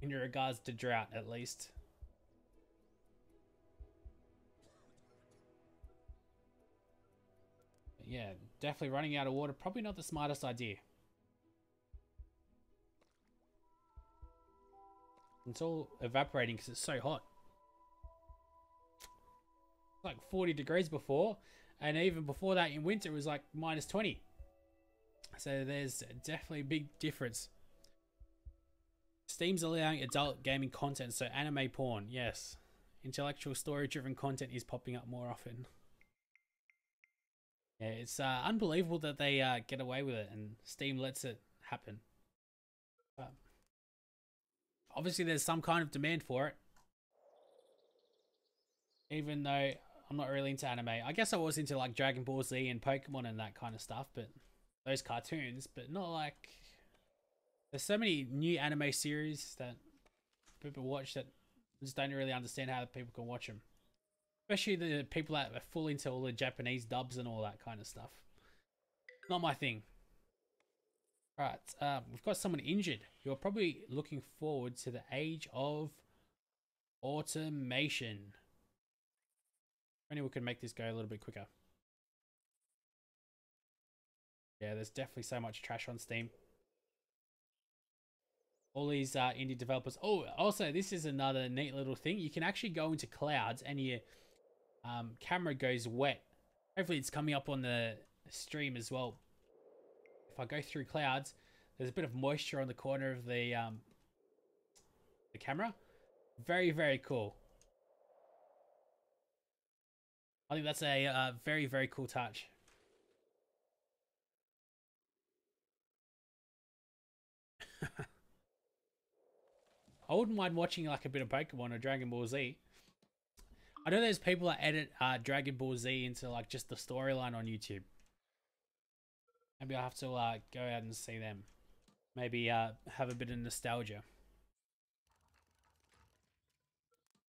in regards to drought, at least. But yeah, definitely running out of water. Probably not the smartest idea. It's all evaporating because it's so hot. It's like 40 degrees before. And even before that in winter it was like minus 20. So there's definitely a big difference. Steam's allowing adult gaming content, so anime porn, yes. Intellectual story driven content is popping up more often. Yeah, it's unbelievable that they get away with it and Steam lets it happen. obviously there's some kind of demand for it. Even though I'm not really into anime. I guess I was into like Dragon Ball Z and Pokemon and that kind of stuff, but those cartoons, but not like, there's so many new anime series that people watch that I just don't really understand how people can watch them. Especially the people that are full into all the Japanese dubs and all that kind of stuff. Not my thing. Right, we've got someone injured. You're probably looking forward to the age of automation. If only we could make this go a little bit quicker. Yeah, there's definitely so much trash on Steam. All these indie developers. Oh, also, this is another neat little thing. You can actually go into clouds and your camera goes wet. Hopefully it's coming up on the stream as well. If I go through clouds, there's a bit of moisture on the corner of the camera. Very, very cool. I think that's a very, very cool touch. I wouldn't mind watching like a bit of Pokemon or Dragon Ball Z. I know there's people that edit Dragon Ball Z into like just the storyline on YouTube. Maybe I'll have to go out and see them. Maybe have a bit of nostalgia.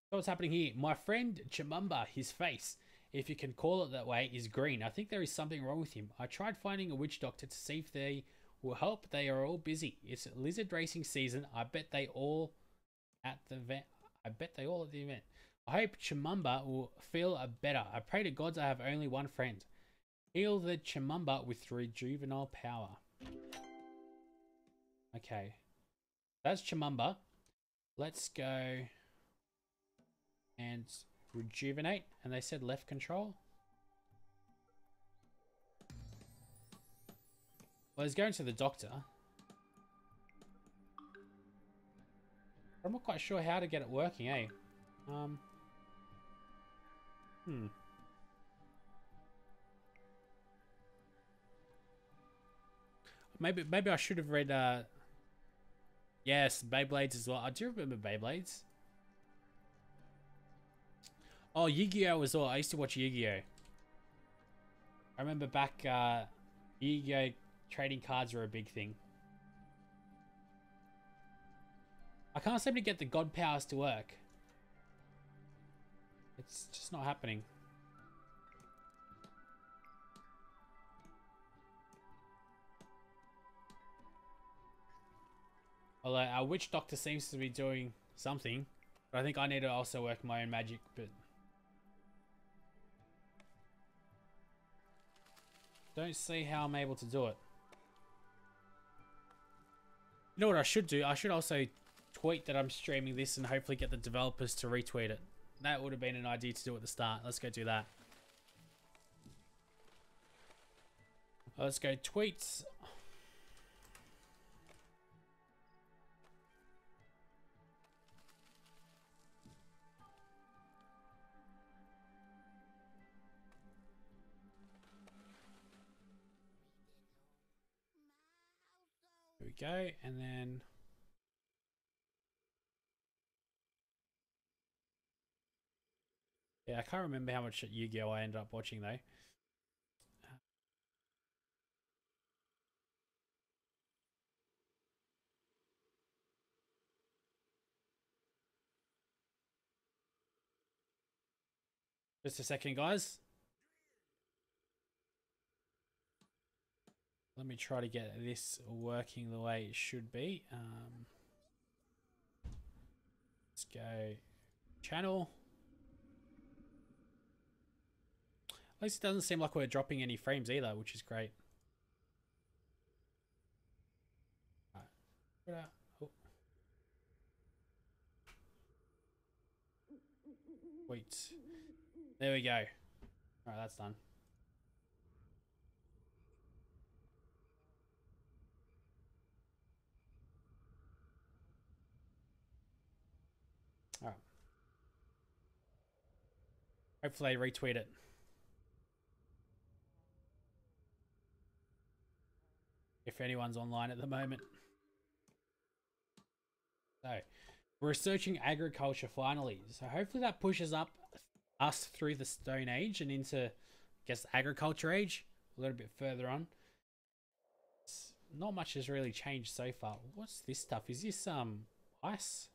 So what's happening here? My friend Chimumba, his face, if you can call it that way, is green. I think there is something wrong with him. I tried finding a witch doctor to see if they will help. They are all busy. It's lizard racing season. I bet they all at the event. I hope Chimumba will feel better. I pray to gods I have only one friend. Heal the Chimumba with rejuvenal power. Okay. That's Chimumba. Let's go and rejuvenate. And they said left control. Well, he's going to the doctor. I'm not quite sure how to get it working, eh? Maybe I should have read yes, Beyblades as well. I do remember Beyblades. Oh, Yu-Gi-Oh as well. I used to watch Yu-Gi-Oh. I remember back Yu-Gi-Oh trading cards were a big thing. I can't seem to get the god powers to work. It's just not happening. Although our witch doctor seems to be doing something. But I think I need to also work my own magic, but don't see how I'm able to do it. You know what I should do? I should also tweet that I'm streaming this and hopefully get the developers to retweet it. That would have been an idea to do at the start. Let's go do that. Let's go tweets. Here we go, and then yeah, I can't remember how much Yu-Gi-Oh I ended up watching though. Just a second, guys. Let me try to get this working the way it should be. Let's go channel. At least it doesn't seem like we're dropping any frames either, which is great. Right. Oh. Wait. There we go. Alright, that's done. Alright. Hopefully they retweet it. If anyone's online at the moment. So, We're researching agriculture finally. So hopefully that pushes up us through the Stone Age and into, I guess, the Agriculture Age a little bit further on. Not much has really changed so far. What's this stuff? Is this ice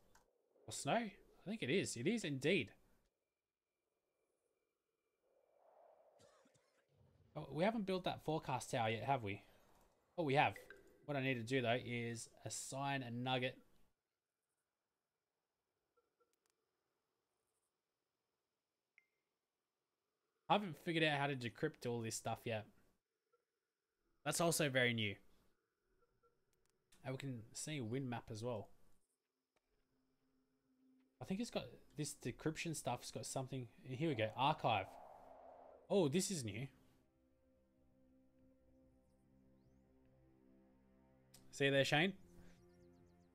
or snow? I think it is. It is indeed. Oh, we haven't built that forecast tower yet, have we? Oh, we have. What I need to do though is assign a nugget. I haven't figured out how to decrypt all this stuff yet. That's also very new. And we can see a wind map as well. I think it's got this decryption stuff's got something. Here we go. Archive. Oh, this is new. See there, Shane?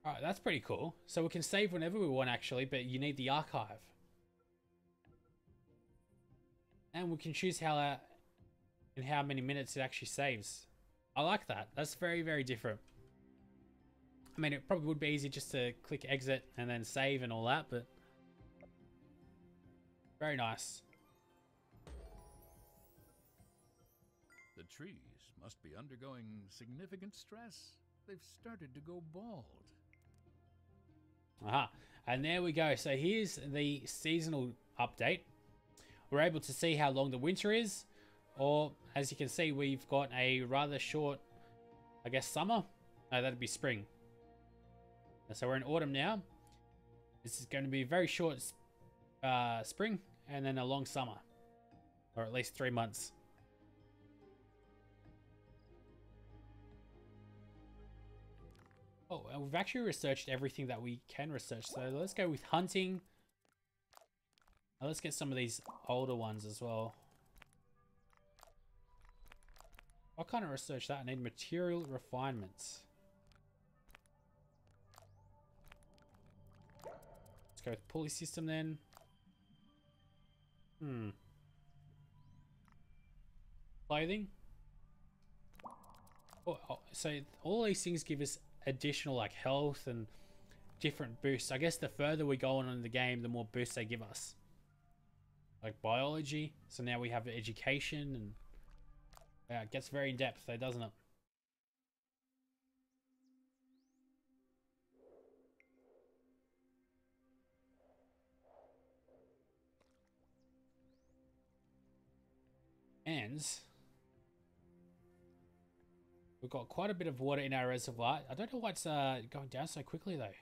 Alright, that's pretty cool. So we can save whenever we want actually, but you need the archive. And we can choose how in how many minutes it actually saves. I like that. That's very, very different. I mean, it probably would be easy just to click exit and then save and all that, but very nice. The trees must be undergoing significant stress. They've started to go bald. Aha, and there we go. So here's the seasonal update. We're able to see how long the winter is, or as you can see, we've got a rather short, I guess, summer. No, that'd be spring. So we're in autumn now. This is going to be a very short spring and then a long summer, or at least 3 months. Oh, and we've actually researched everything that we can research. So let's go with hunting. Now let's get some of these older ones as well. What kind of research that? I need material refinements. Let's go with pulley system then. Clothing. Oh, so all these things give us additional like health and different boosts. I guess the further we go on in the game, the more boosts they give us. Like biology. So now we have education, and yeah, it gets very in depth though, doesn't it? And we've got quite a bit of water in our reservoir. I don't know why it's going down so quickly though.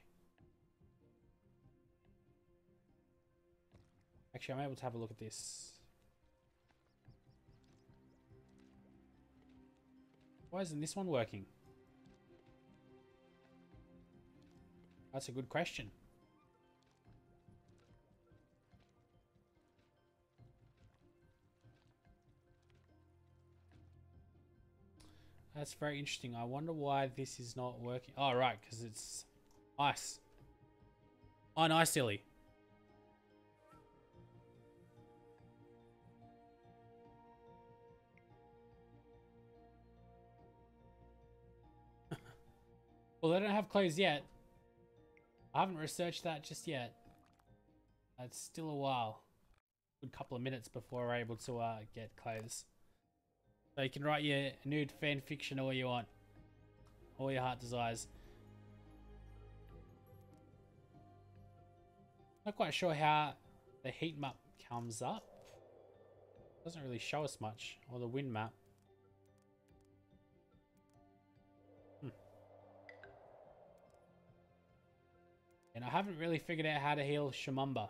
Actually, I'm able to have a look at this. Why isn't this one working? That's a good question. That's very interesting. I wonder why this is not working. Oh, right, because it's ice. Oh, nice, silly. Well, they don't have clothes yet. I haven't researched that just yet. It's still a while. Good couple of minutes before we're able to get clothes. So you can write your nude fan fiction all you want. All your heart desires. Not quite sure how the heat map comes up. Doesn't really show us much. Or the wind map. And I haven't really figured out how to heal Shumamba.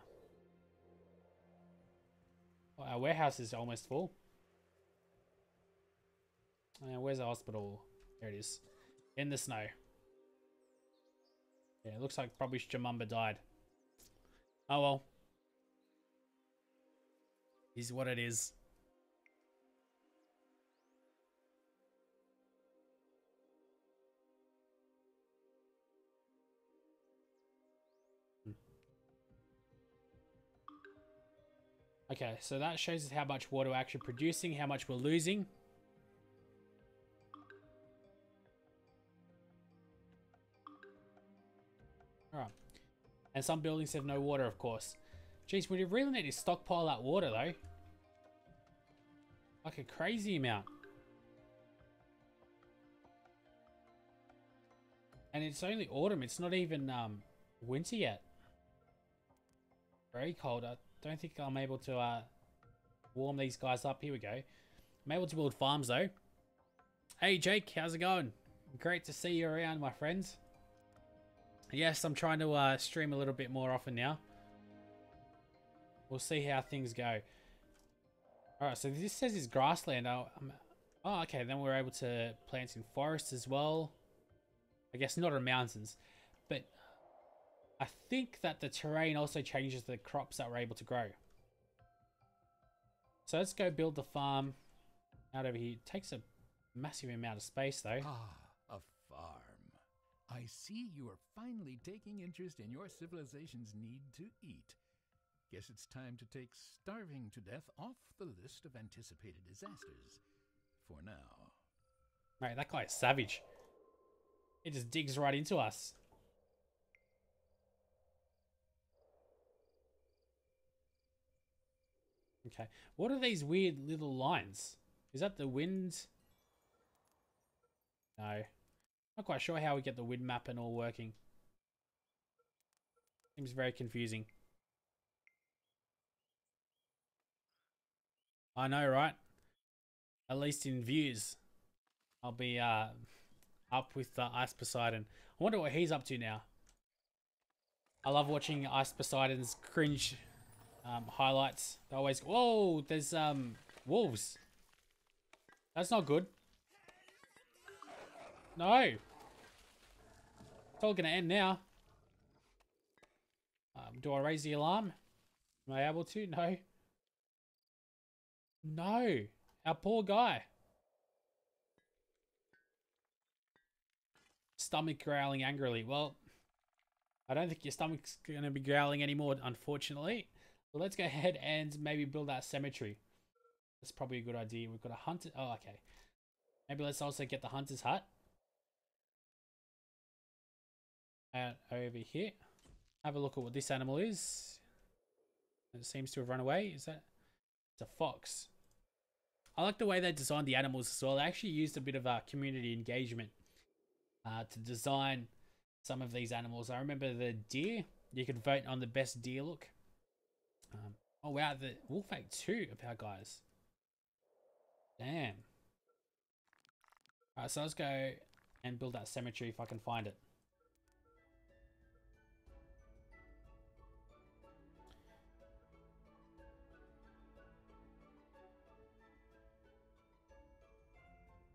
Oh, our warehouse is almost full. Where's the hospital? There it is. In the snow. Yeah, it looks like probably Shumamba died. Oh well. Is what it is. Okay, so that shows us how much water we're actually producing, how much we're losing. Alright. And some buildings have no water, of course. Jeez, we really need to stockpile that water, though. Like a crazy amount. And it's only autumn. It's not even winter yet. Very cold. I don't think I'm able to warm these guys up. Here we go. I'm able to build farms, though. Hey, Jake. How's it going? Great to see you around, my friends. Yes, I'm trying to stream a little bit more often now. We'll see how things go. Alright, so this says it's grassland. Oh, okay. Then we're able to plant in forests as well. I guess not on mountains. But I think that the terrain also changes the crops that we're able to grow. So let's go build the farm out over here. It takes a massive amount of space, though. Ah, a farm. I see you are finally taking interest in your civilization's need to eat. Guess it's time to take starving to death off the list of anticipated disasters. For now. Right, that guy is savage. He just digs right into us. Okay. What are these weird little lines? Is that the wind? No. Not quite sure how we get the wind map and all working. Seems very confusing. I know, right? At least in views. I'll be up with Ice Poseidon. I wonder what he's up to now. I love watching Ice Poseidon's cringe highlights. They always... Whoa! There's wolves. That's not good. No! It's all gonna end now. Do I raise the alarm? Am I able to? No. No! Our poor guy. Stomach growling angrily. Well, I don't think your stomach's going to be growling anymore, unfortunately. Well, let's go ahead and maybe build that cemetery. That's probably a good idea. We've got a hunter. Oh, okay. Maybe let's also get the hunter's hut. And over here. Have a look at what this animal is. It seems to have run away. Is that? It's a fox. I like the way they designed the animals as well. They actually used a bit of community engagement to design some of these animals. I remember the deer. You could vote on the best deer look. Oh wow, the wolf ate 2 of our guys. Damn. Alright, so let's go and build that cemetery if I can find it.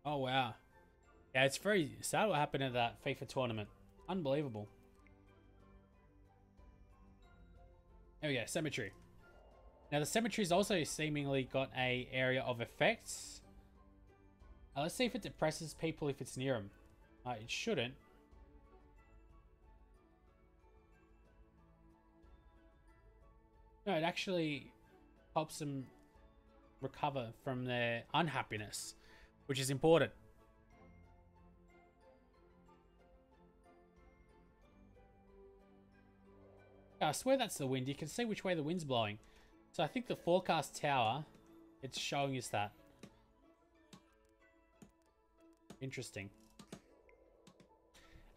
Oh wow. Yeah, it's very sad what happened at that FIFA tournament. Unbelievable. There we go, cemetery. Now the cemetery's also seemingly got a area of effects. Let's see if it depresses people if it's near them. It shouldn't. No, it actually helps them recover from their unhappiness, which is important. I swear that's the wind. You can see which way the wind's blowing. So I think the forecast tower, it's showing us that. Interesting.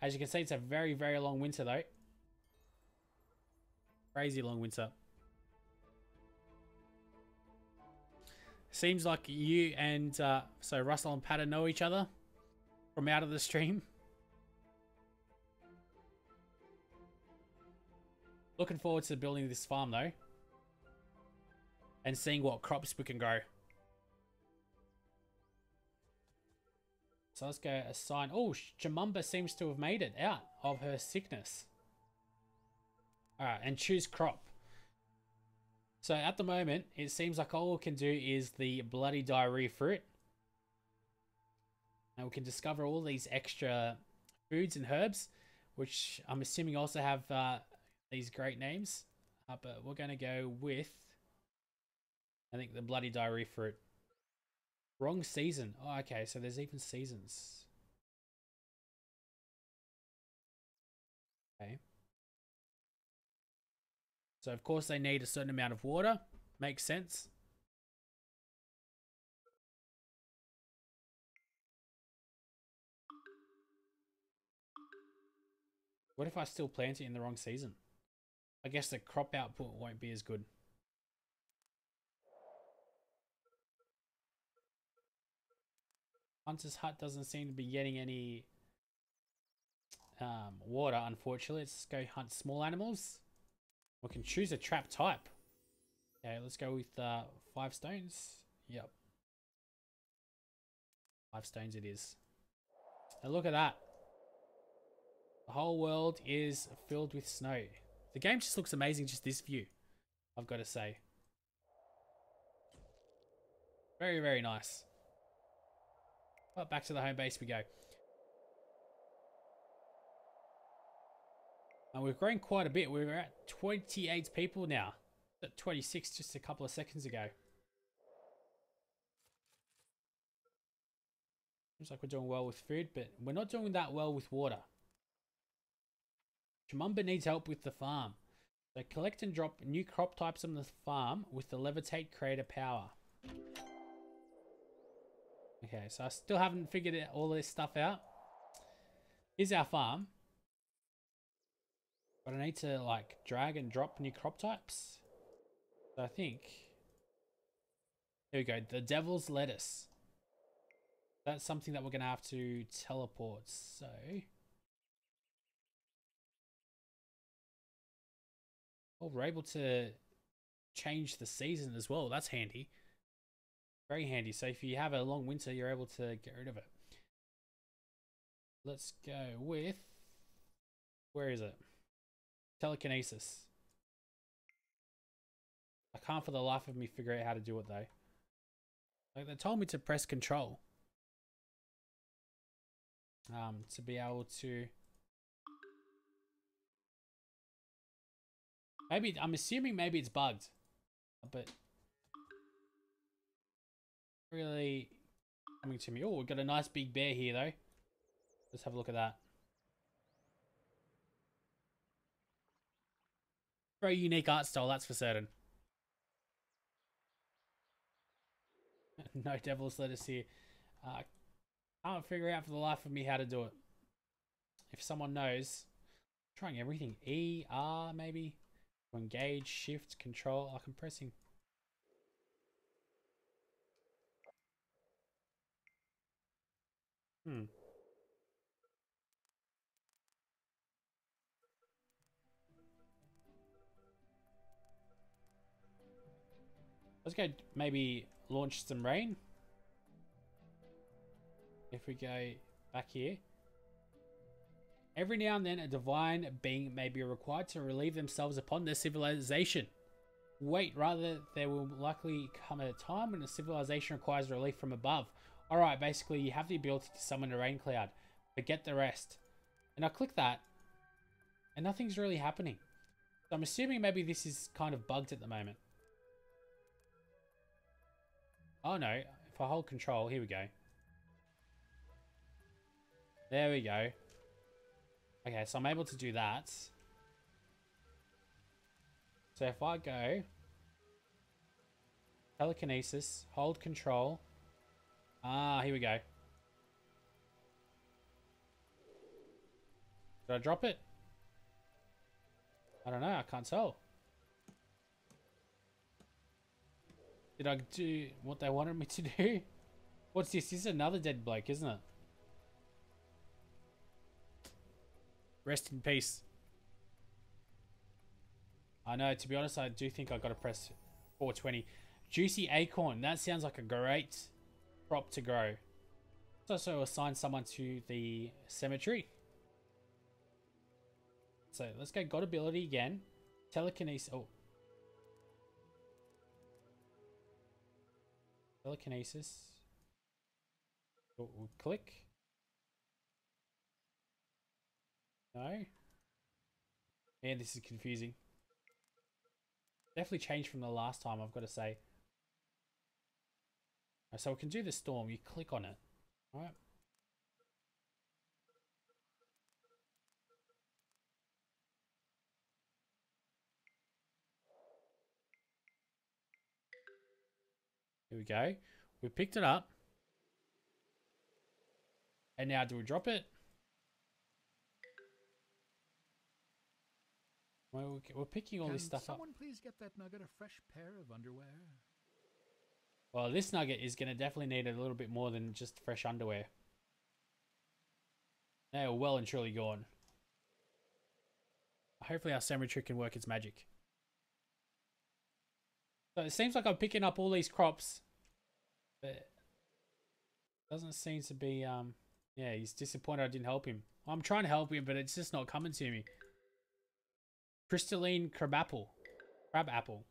As you can see, it's a very, very long winter though. Crazy long winter. Seems like you and so Russell and Patter know each other from out of the stream. Looking forward to building this farm though. And seeing what crops we can grow. So let's go assign. Oh, Jamumba seems to have made it out of her sickness. Alright, and choose crop. So at the moment, it seems like all we can do is the bloody diarrhea fruit. And we can discover all these extra foods and herbs, which I'm assuming also have these great names. But we're going to go with, I think, the bloody diarrhea fruit. Wrong season. Oh, okay, so there's even seasons. Okay. So of course they need a certain amount of water. Makes sense. What if I still plant it in the wrong season? I guess the crop output won't be as good. Hunter's Hut doesn't seem to be getting any water, unfortunately. Let's go hunt small animals. We can choose a trap type. Okay, let's go with 5 stones. Yep. 5 stones it is. And look at that. The whole world is filled with snow. The game just looks amazing, just this view, I've got to say. Very, very nice. Well, back to the home base we go. And we've grown quite a bit. We're at 28 people now. At 26 just a couple of seconds ago. Seems like we're doing well with food, but we're not doing that well with water. Chimumba needs help with the farm. So collect and drop new crop types on the farm with the levitate creator power. Okay, so I still haven't figured all this stuff out. Here's our farm. But I need to like drag and drop new crop types. So I think, here we go, the devil's lettuce. That's something that we're going to have to teleport. So oh, we're able to change the season as well. That's handy. Very handy. So if you have a long winter, you're able to get rid of it. Let's go with, where is it? Telekinesis. I can't for the life of me figure out how to do it though. Like they told me to press control. To be able to, maybe, I'm assuming maybe it's bugged, but really coming to me. Oh, we've got a nice big bear here though. Let's have a look at that. Very unique art style, that's for certain. No devil's lettuce here. Can't figure out for the life of me how to do it. If someone knows, I'm trying everything. E, R, maybe. Engage, shift, control. Like I'm pressing. Let's go maybe launch some rain. If we go back here. Every now and then a divine being may be required to relieve themselves upon their civilization. Wait, rather there will likely come a time when a civilization requires relief from above. Alright, basically you have the ability to summon a rain cloud. Forget the rest. And I click that. And nothing's really happening. So I'm assuming maybe this is kind of bugged at the moment. Oh no, if I hold control, here we go. There we go. Okay, so I'm able to do that. So if I go telekinesis, hold control. Here we go. Did I drop it? I don't know, I can't tell. Did I do what they wanted me to do? What's this? This is another dead bloke, isn't it? Rest in peace. I know, to be honest, I do think I got to press 420. Juicy acorn. That sounds like a great crop to grow. Let's also assign someone to the cemetery. So let's go God ability again. Telekinesis. Oh. Telekinesis. We'll click. No. Man, this is confusing. Definitely changed from the last time, I've got to say. So we can do the storm. You click on it. Alright. Here we go. We picked it up. And now do we drop it? Well, we're picking all this stuff up. Someone please get that nugget a fresh pair of underwear? Well, this nugget is going to definitely need a little bit more than just fresh underwear. They are well and truly gone. Hopefully our cemetery can work its magic. So it seems like I'm picking up all these crops. But doesn't seem to be, yeah, he's disappointed I didn't help him. I'm trying to help him, but it's just not coming to me. Crystalline crab apple. Crab apple.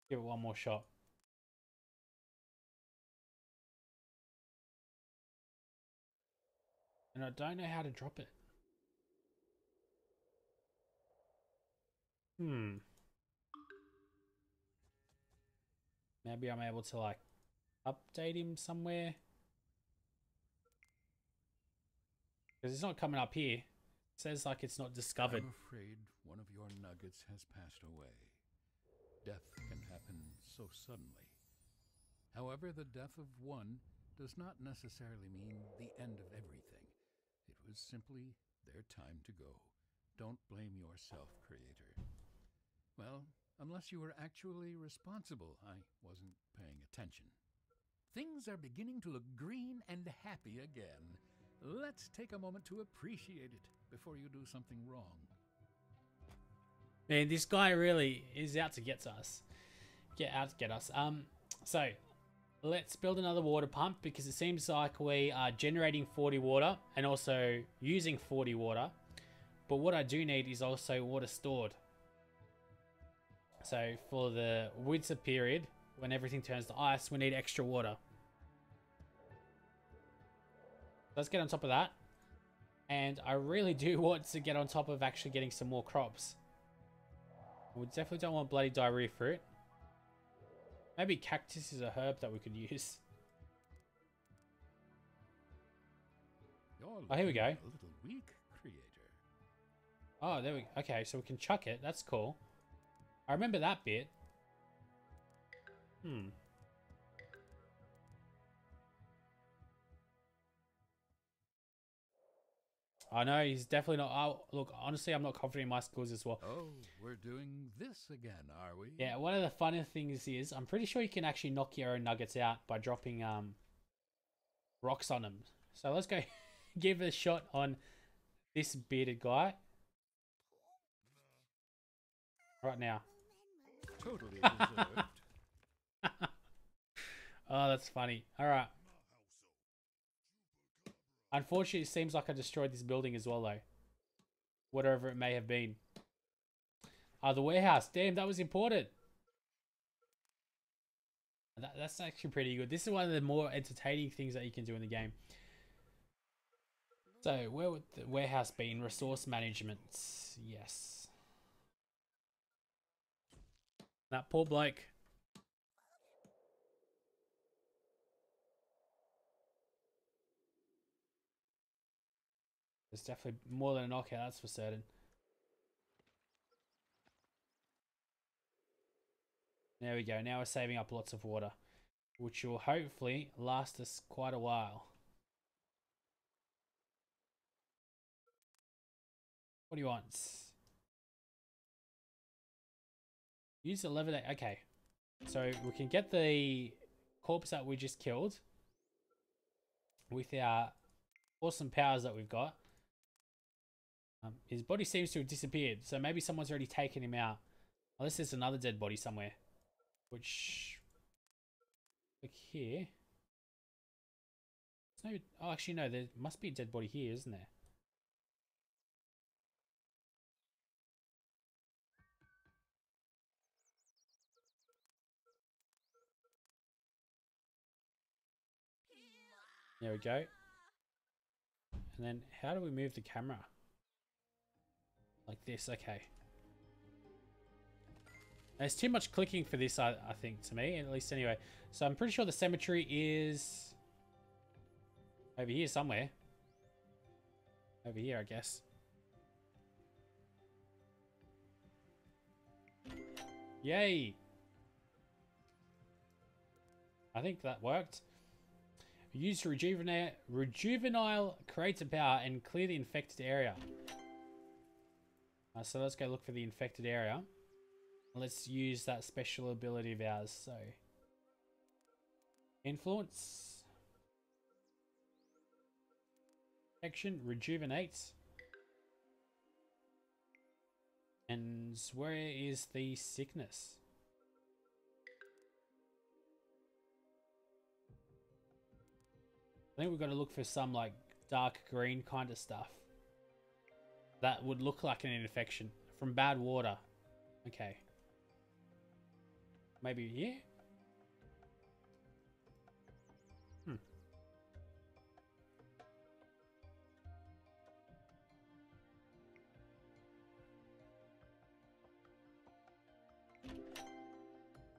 Give it one more shot. And I don't know how to drop it. Maybe I'm able to like update him somewhere. Because it's not coming up here. It says like it's not discovered. I'm afraid one of your nuggets has passed away. Death can happen so suddenly. However, the death of one does not necessarily mean the end of everything. It was simply their time to go. Don't blame yourself, Creator. Well, unless you were actually responsible, I wasn't paying attention. Things are beginning to look green and happy again. Let's take a moment to appreciate it before you do something wrong. Man, this guy really is out to get us. So let's build another water pump because it seems like we are generating 40 water and also using 40 water. But what I do need is also water stored. So for the winter period, when everything turns to ice, we need extra water. Let's get on top of that. And I really do want to get on top of actually getting some more crops. We definitely don't want bloody diarrhea fruit. Maybe cactus is a herb that we could use. Oh, here we go. A little weak, Creator. Oh, there we go. Okay, so we can chuck it. That's cool. I remember that bit. I know he's definitely not. Oh, look, honestly, I'm not confident in my skills as well. Oh, we're doing this again, are we? Yeah, one of the funny things is I'm pretty sure you can actually knock your own nuggets out by dropping rocks on them. So let's go give it a shot on this bearded guy right now. Totally deserved. Oh, that's funny. All right. Unfortunately, it seems like I destroyed this building as well, though. Whatever it may have been. The warehouse. Damn, that was important. That's actually pretty good. This is one of the more entertaining things that you can do in the game. So, where would the warehouse be in resource management? Yes. That poor bloke. There's definitely more than a knockout, that's for certain. There we go. Now we're saving up lots of water, which will hopefully last us quite a while. What do you want? Use the levitate. Okay. So we can get the corpse that we just killed with our awesome powers that we've got. His body seems to have disappeared, so maybe someone's already taken him out. Unless there's another dead body somewhere. Which... Look here. There's no... Oh, actually no, there must be a dead body here, isn't there? There we go. And then how do we move the camera? Like this, okay. There's too much clicking for this, I think, to me, at least anyway. So I'm pretty sure the cemetery is over here somewhere. Over here, I guess. Yay! I think that worked. Use rejuvenile creative power and clear the infected area. So let's go look for the infected area. Let's use that special ability of ours. So, influence, action, rejuvenates, and where is the sickness? I think we've got to look for some like dark green kind of stuff that would look like an infection from bad water. Okay. Maybe here?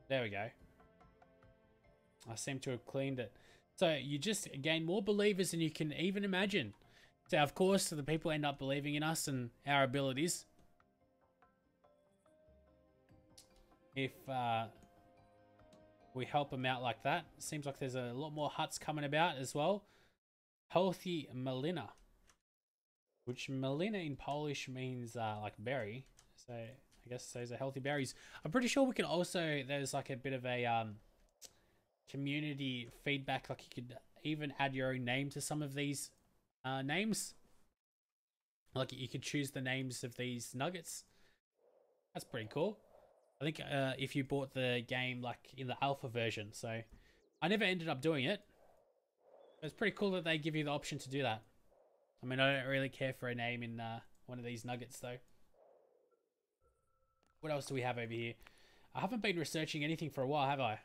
There we go. I seem to have cleaned it. So you just gain more believers than you can even imagine. So of course, the people end up believing in us and our abilities. If we help them out like that. Seems like there's a lot more huts coming about as well. Healthy Malina. Which Malina in Polish means like berry. So I guess those are healthy berries. I'm pretty sure we can also, there's like a bit of a community feedback. Like you could even add your own name to some of these names. Like you could choose the names of these nuggets. That's pretty cool. I think if you bought the game like in the alpha version. So I never ended up doing it. It's pretty cool that they give you the option to do that. I mean, I don't really care for a name in one of these nuggets though. What else do we have over here? I haven't been researching anything for a while, have I?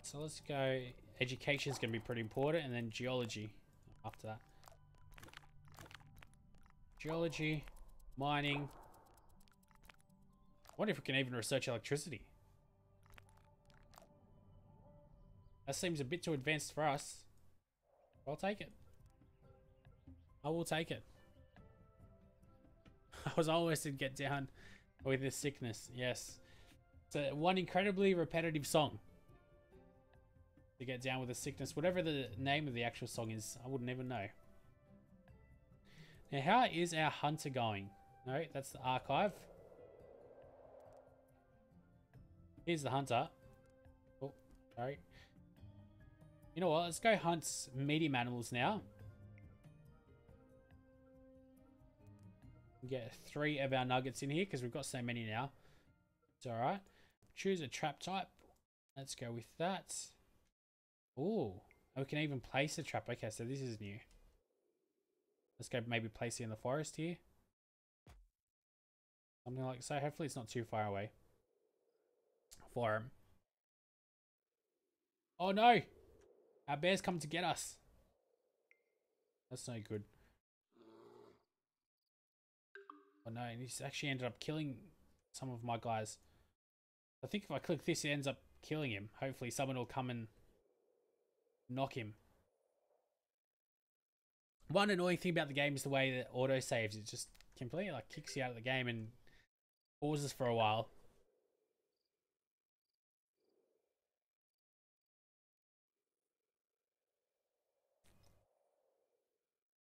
So let's go. Education is going to be pretty important, and then geology after that. Geology, mining. I wonder if we can even research electricity. That seems a bit too advanced for us. I'll take it. I will take it. I was always to get down with this sickness. Yes. It's one incredibly repetitive song. To get down with the sickness. Whatever the name of the actual song is, I wouldn't even know. Now, how is our hunter going? No, that's the archive. Here's the hunter. Oh, sorry. You know what? Let's go hunt medium animals now. Get 3 of our nuggets in here because we've got so many now. It's alright. Choose a trap type. Let's go with that. Oh, we can even place a trap. Okay, so this is new. Let's go maybe place it in the forest here. Something like so. Hopefully it's not too far away. For him. Oh no! Our bears come to get us. That's no good. Oh no, and he's actually ended up killing some of my guys. I think if I click this, it ends up killing him. Hopefully someone will come and knock him. One annoying thing about the game is the way that auto saves. It just completely like kicks you out of the game and pauses for a while.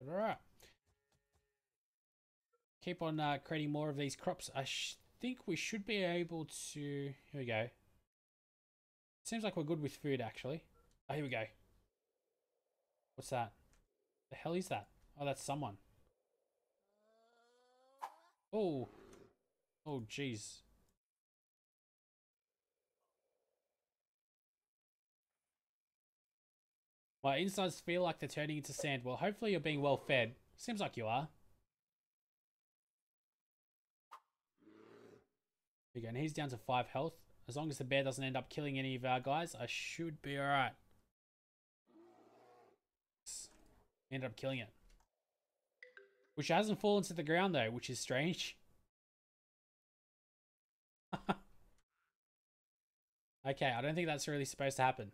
But alright. Keep on creating more of these crops. I think we should be able to... Here we go. Seems like we're good with food actually. Oh, here we go. What's that? The hell is that? Oh, that's someone. Oh. Oh, jeez. My insides feel like they're turning into sand. Well, hopefully you're being well fed. Seems like you are. There we go. And he's down to 5 health. As long as the bear doesn't end up killing any of our guys, I should be alright. End up killing it. Which hasn't fallen to the ground though, which is strange. Okay, I don't think that's really supposed to happen.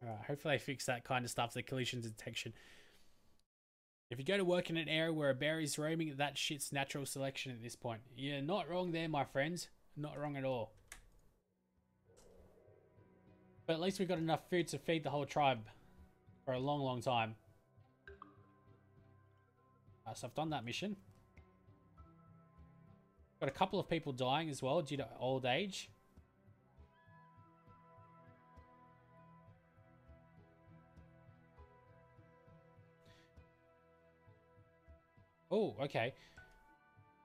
Alright, hopefully they fix that kind of stuff, the collision detection. If you go to work in an area where a bear is roaming, that shit's natural selection at this point. You're not wrong there, my friends. Not wrong at all. But at least we've got enough food to feed the whole tribe for a long, long time. So I've done that mission. Got a couple of people dying as well due to old age. Oh, okay.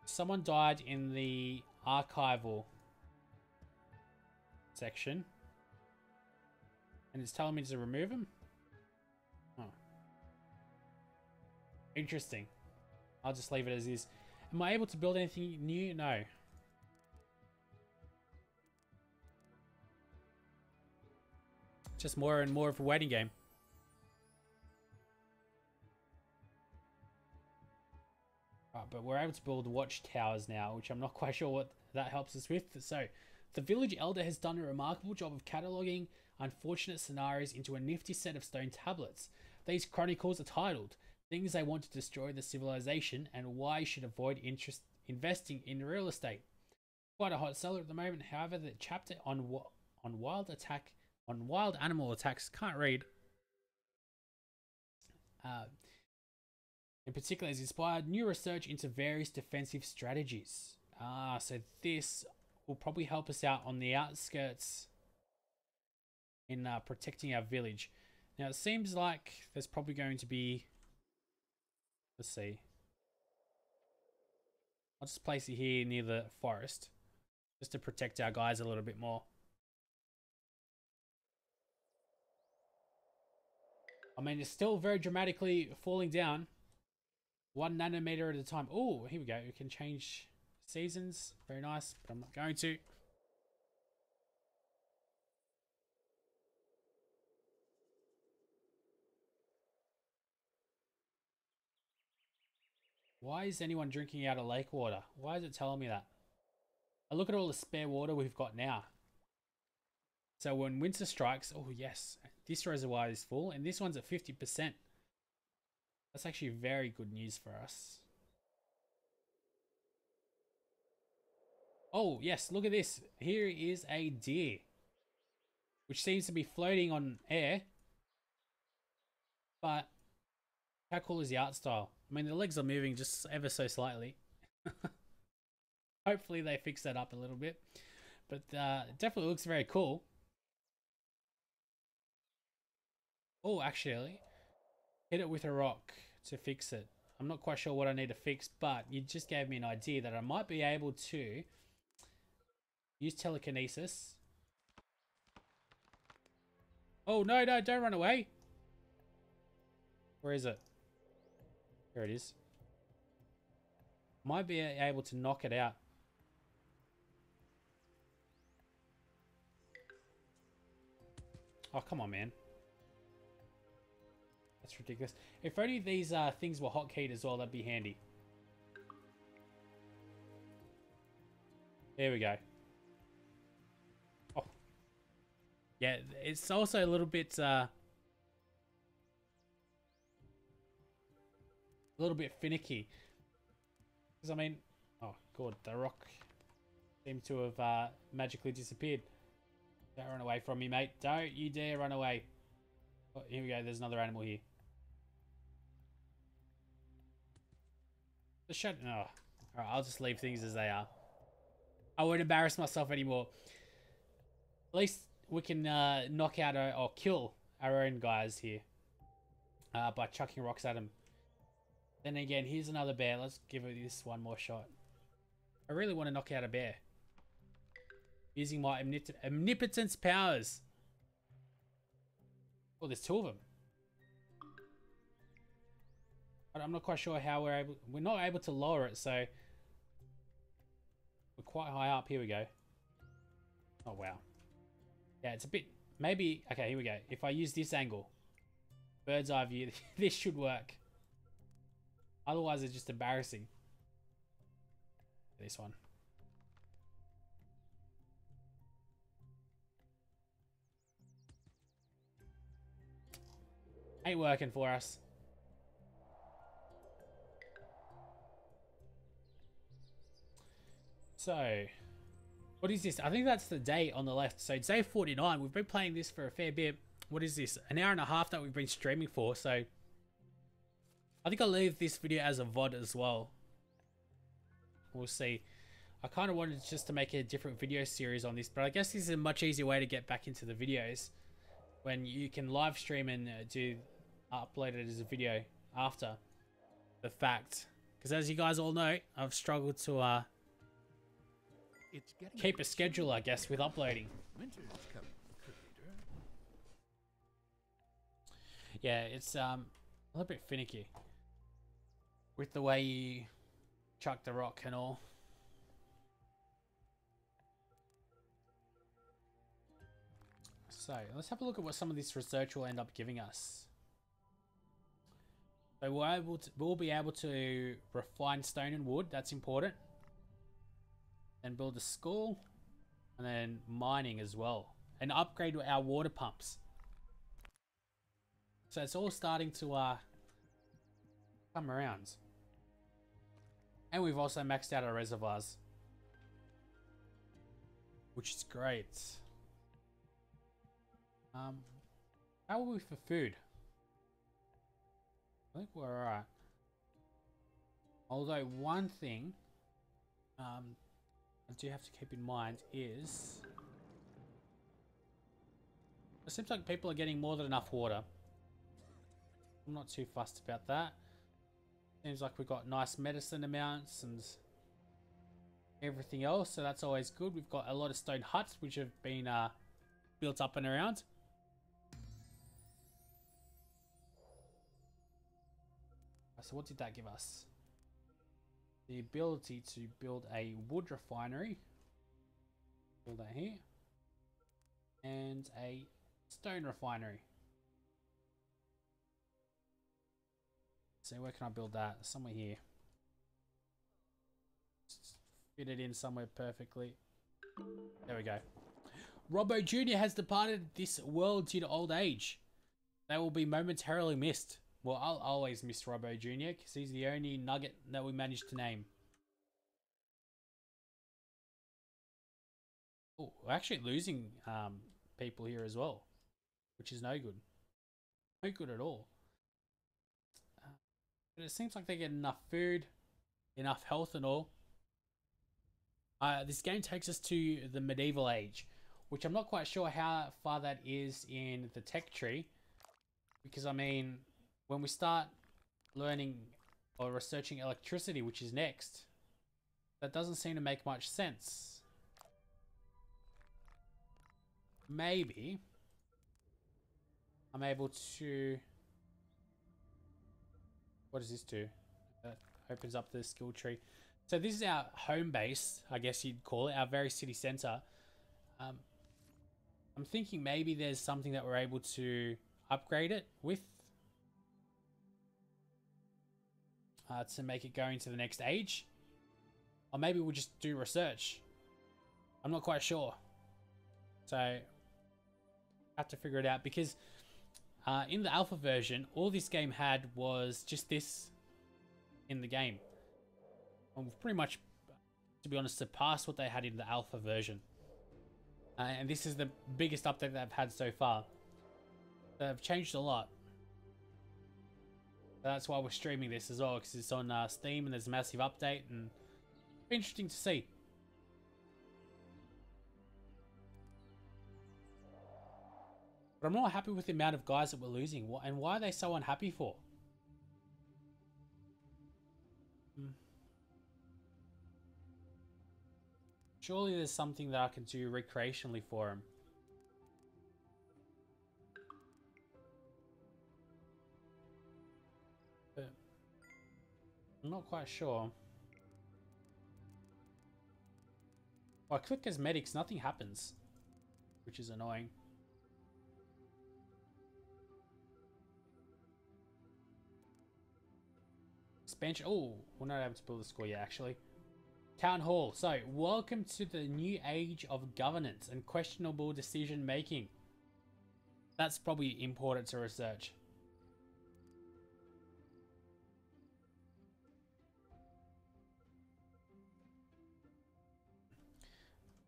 Someone died in the archival section. And it's telling me to remove him? Oh. Interesting. I'll just leave it as is. Am I able to build anything new? No. Just more and more of a waiting game. Right, but we're able to build watchtowers now, which I'm not quite sure what that helps us with. So, the village elder has done a remarkable job of cataloguing unfortunate scenarios into a nifty set of stone tablets. These chronicles are titled Things They Want to Destroy the Civilization and Why You Should Avoid Investing in Real Estate. Quite a hot seller at the moment. However, the chapter on wild animal attacks, can't read, in particular has inspired new research into various defensive strategies. So this will probably help us out on the outskirts in protecting our village. Now it seems like there's probably going to be, let's see, I'll just place it here near the forest just to protect our guys a little bit more. I mean, it's still very dramatically falling down 1 nanometer at a time. Oh, here we go. We can change seasons. Very nice, but I'm not going to. Why is anyone drinking out of lake water? Why is it telling me that? I look at all the spare water we've got now. So when winter strikes, oh yes, this reservoir is full and this one's at 50%. That's actually very good news for us. Oh yes, look at this. Here is a deer, which seems to be floating on air. But how cool is the art style? I mean, the legs are moving just ever so slightly. Hopefully they fix that up a little bit. But it definitely looks very cool. Oh, actually, hit it with a rock to fix it. I'm not quite sure what I need to fix, but you just gave me an idea that I might be able to use telekinesis. Oh, no, no, don't run away. Where is it? There it is. Might be able to knock it out. Oh, come on, man. That's ridiculous. If only these things were hotkeyed as well, that'd be handy. There we go. Oh. Yeah, it's also a little bit finicky. Because, I mean, oh, God, the rock seemed to have magically disappeared. Don't run away from me, mate. Don't you dare run away. Oh, here we go. There's another animal here. The shut. Oh. Alright, I'll just leave things as they are. I won't embarrass myself anymore. At least we can knock out or kill our own guys here by chucking rocks at them. Then again, here's another bear. Let's give it this one more shot. I really want to knock out a bear. Using my omnipotence powers. Oh, there's 2 of them. But I'm not quite sure how we're not able to lower it, so we're quite high up. Here we go. Oh, wow. Yeah, it's a bit, maybe, okay, here we go. If I use this angle, bird's eye view, this should work. Otherwise, it's just embarrassing. This one. Ain't working for us. So, what is this? I think that's the day on the left. So, day 49. We've been playing this for a fair bit. What is this? An hour and a half that we've been streaming for. So, I think I'll leave this video as a VOD as well. We'll see. I kind of wanted just to make a different video series on this, but I guess this is a much easier way to get back into the videos when you can live stream and upload it as a video after the fact. Because as you guys all know, I've struggled to keep a schedule, I guess, with uploading. Yeah, it's a little bit finicky with the way you chuck the rock and all. So let's have a look at what some of this research will end up giving us. So we'll be able to refine stone and wood. That's important. And build a school, and then mining as well, and upgrade our water pumps. So it's all starting to come around. And we've also maxed out our reservoirs, which is great. How are we for food? I think we're alright. Although one thing I do have to keep in mind is it seems like people are getting more than enough water. I'm not too fussed about that. Seems like we've got nice medicine amounts and everything else, so that's always good. We've got a lot of stone huts which have been built up and around. So what did that give us? The ability to build a wood refinery. Build that here. And a stone refinery. So where can I build that? Somewhere here. Just fit it in somewhere perfectly. There we go. Robbo Jr. has departed this world due to old age. They will be momentarily missed. Well, I'll always miss Robbo Jr. because he's the only nugget that we managed to name. Oh, we're actually losing people here as well, which is no good. No good at all. But it seems like they get enough food, enough health and all. This game takes us to the medieval age, which I'm not quite sure how far that is in the tech tree. Because, I mean, when we start learning or researching electricity, which is next, that doesn't seem to make much sense. Maybe I'm able to... What does this do? That opens up the skill tree. So this is our home base, I guess you'd call it, our very city center. I'm thinking maybe there's something that we're able to upgrade it with to make it go into the next age. Or maybe we'll just do research. I'm not quite sure. So I have to figure it out because in the alpha version, all this game had was just this in the game. And we've pretty much, to be honest, surpassed what they had in the alpha version. And this is the biggest update that I've had so far. They've changed a lot. That's why we're streaming this as well, because it's on Steam and there's a massive update, and it'll be interesting to see. But I'm not happy with the amount of guys that we're losing. And why are they so unhappy for? Surely there's something that I can do recreationally for them. But I'm not quite sure. Well, I click cosmetics, nothing happens, which is annoying. Expansion. Oh, we're not able to build a score yet, actually. Town Hall. So, welcome to the new age of governance and questionable decision making. That's probably important to research.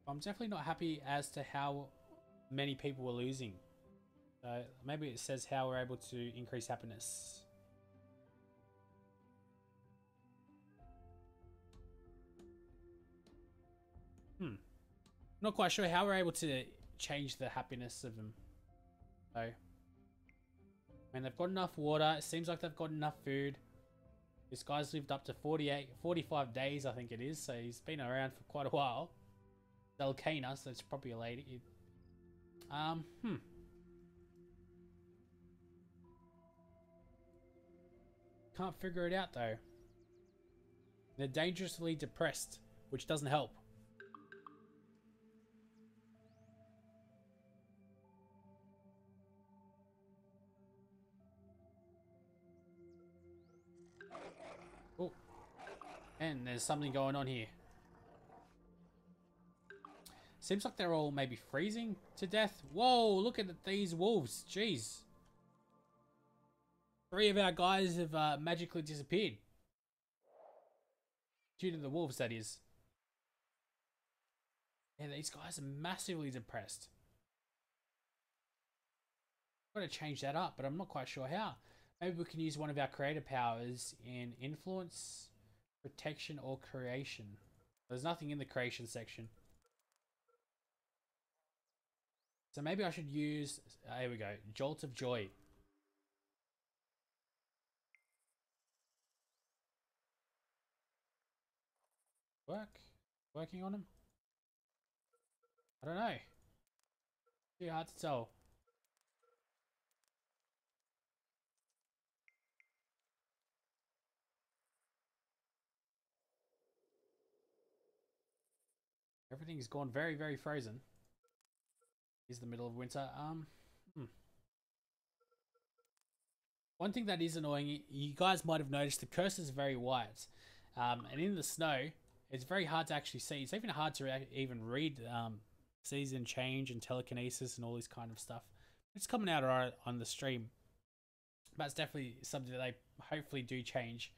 I'm definitely not happy as to how many people were losing. So maybe it says how we're able to increase happiness. Not quite sure how we're able to change the happiness of them. So, I mean, they've got enough water. It seems like they've got enough food. This guy's lived up to 45 days, I think it is. So he's been around for quite a while. Delcana, so it's probably a lady. Can't figure it out though. They're dangerously depressed, which doesn't help. Oh, and there's something going on here. Seems like they're all maybe freezing to death. Whoa, look at these wolves. Jeez. 3 of our guys have magically disappeared. Due to the wolves, that is. Yeah, these guys are massively depressed. I've got to change that up, but I'm not quite sure how. Maybe we can use one of our creator powers in influence, protection, or creation. There's nothing in the creation section. So maybe I should use, here we go, Jolt of Joy. Working on him? I don't know. Too hard to tell. Everything's gone very, very frozen. It's the middle of winter. One thing that is annoying, you guys might have noticed the cursor is very white. And in the snow, it's very hard to actually see. It's even hard to even read season change and telekinesis and all this kind of stuff. It's coming out alright on the stream. But it's definitely something that they hopefully do change.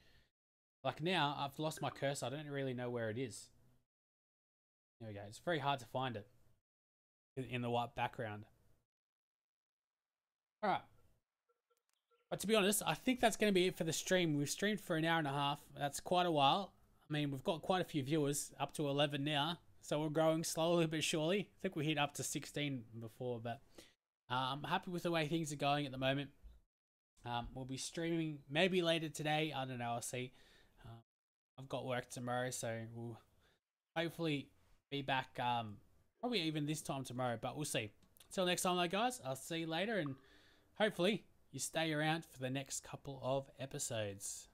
Like now, I've lost my cursor. I don't really know where it is. There we go. It's very hard to find it in the white background. Alright. But to be honest, I think that's going to be it for the stream. We've streamed for an hour and a half. That's quite a while. I mean, we've got quite a few viewers, up to 11 now. So we're growing slowly but surely. I think we hit up to 16 before, but I'm happy with the way things are going at the moment. We'll be streaming maybe later today. I don't know. I'll see. I've got work tomorrow, so we'll hopefully be back probably even this time tomorrow, but we'll see. Until next time, though, guys, I'll see you later, and hopefully you stay around for the next couple of episodes.